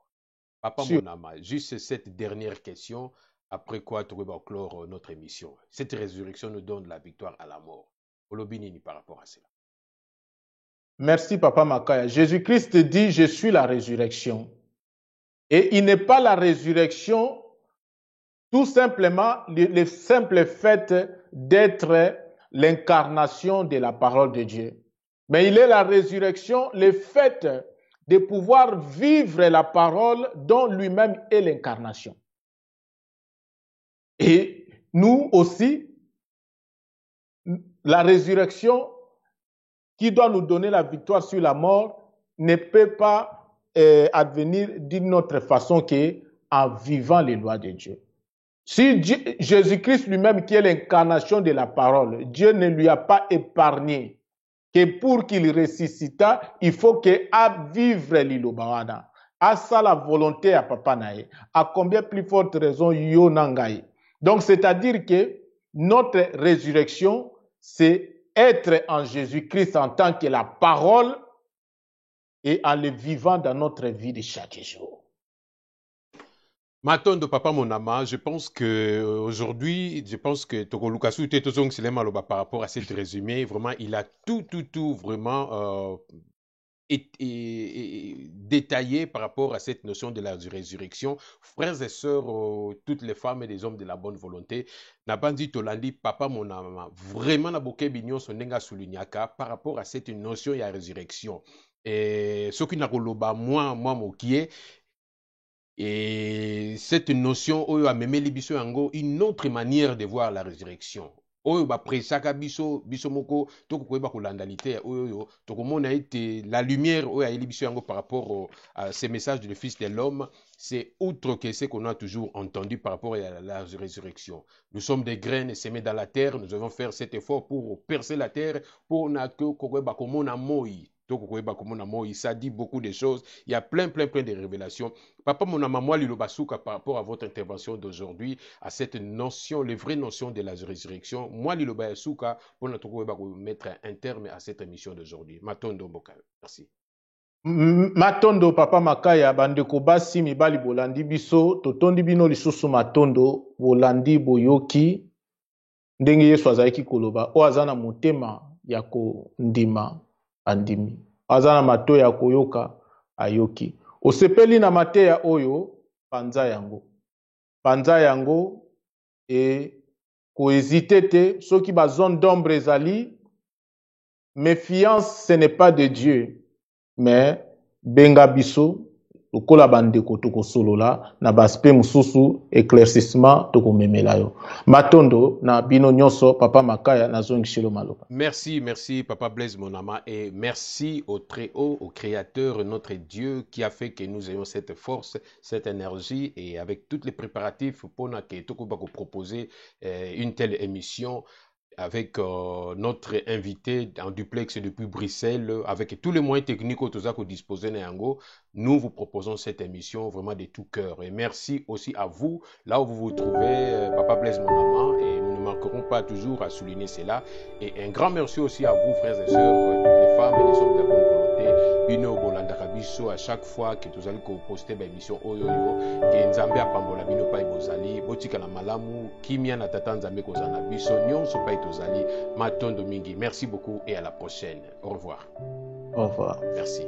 Papa Monama, juste cette dernière question, après quoi tu vas clore notre émission. Cette résurrection nous donne la victoire à la mort. Olobinini par rapport à cela. Merci, Papa Makaya. Jésus-Christ dit, je suis la résurrection. Et il n'est pas la résurrection, tout simplement, le simple fait d'être l'incarnation de la parole de Dieu. Mais il est la résurrection, le fait de pouvoir vivre la parole dont lui-même est l'incarnation. Et nous aussi, la résurrection qui doit nous donner la victoire sur la mort ne peut pas advenir d'une autre façon qu'en vivant les lois de Dieu. Si Jésus-Christ lui-même, qui est l'incarnation de la parole, Dieu ne lui a pas épargné que pour qu'il ressuscita, il faut qu'il a vivre l'Ilobawana. À ça la volonté à Papa Nae. À combien plus forte raison yo nangai. Donc, c'est-à-dire que notre résurrection, c'est être en Jésus-Christ en tant que la parole et en le vivant dans notre vie de chaque jour. Matondo Papa Monama, je pense que aujourd'hui, je pense que Toko Lukasu Tetozong Silemaloba par rapport à cet résumé, vraiment, il a tout vraiment détaillé par rapport à cette notion de la résurrection. Frères et sœurs, toutes les femmes et les hommes de la bonne volonté, Nabandi Tolandi, Papa Monama, vraiment Naboke Bignon Sonenga Soulignaka par rapport à cette notion de la résurrection. Et ce qui n'a pas moi, Mokié, et cette notion, oyo amemeli biso yango, une autre manière de voir la résurrection. Oyo ba presaka biso moko toko koyeba kolandalité oyo tokomona ete la lumière oyo ayeli biso yango par rapport à ces messages du Fils de l'homme, c'est outre que ce qu'on a toujours entendu par rapport à la résurrection. Nous sommes des graines semées dans la terre, nous devons faire cet effort pour percer la terre pour na koyeba komona moi. Ça dit beaucoup de choses. Il y a plein de révélations. Papa Monama, moi, Lilobasuka, par rapport à votre intervention d'aujourd'hui, à cette notion, les vraies notions de la résurrection, moi, Lilobasuka, pour mettre un terme à cette émission d'aujourd'hui. Matondo Mboka. Merci. Matondo Papa Makaya, bandeko basi mibali bolandi biso, totondi bino lisusu matondo, bolandi boyoki, ndenge Yesu azalaki koloba, o azana motema yako ndima. Andimi. Azana mato ya koyoka ayoki. Osepeli na mateya oyo panza yango. Panza yango e kohésite te soki ba zone d'ombre ezali. Méfiance, ce n'est pas de Dieu, mais benga biso lokola bandeko toko solola na baspe mususu éclaircissement toko memela yo. Matondo na bino nyonso Papa Makaya na zongishilo maloba. Merci Papa Blaise Monama et merci au Très-Haut, au Créateur, notre Dieu qui a fait que nous ayons cette force, cette énergie et avec tous les préparatifs pour nous proposer une telle émission avec notre invité en duplex depuis Bruxelles, avec tous les moyens techniques que nous disposons, nous vous proposons cette émission vraiment de tout cœur. Et merci aussi à vous, là où vous vous trouvez, Papa Blaise Monama, et nous ne manquerons pas toujours à souligner cela. Et un grand merci aussi à vous, frères et sœurs, les femmes et les hommes de la bonne volonté, Bino Bolanda Kabiso, à chaque fois que vous allez poster l'émission Oyoyo, que Nzambe a pambola Bino Pai Bozali, Botika la Malamu, Kimia na Tata Nzambe Kozana Biso, Nyon Sopai Tozali, Maton Domingi. Merci beaucoup et à la prochaine. Au revoir. Au revoir. Merci.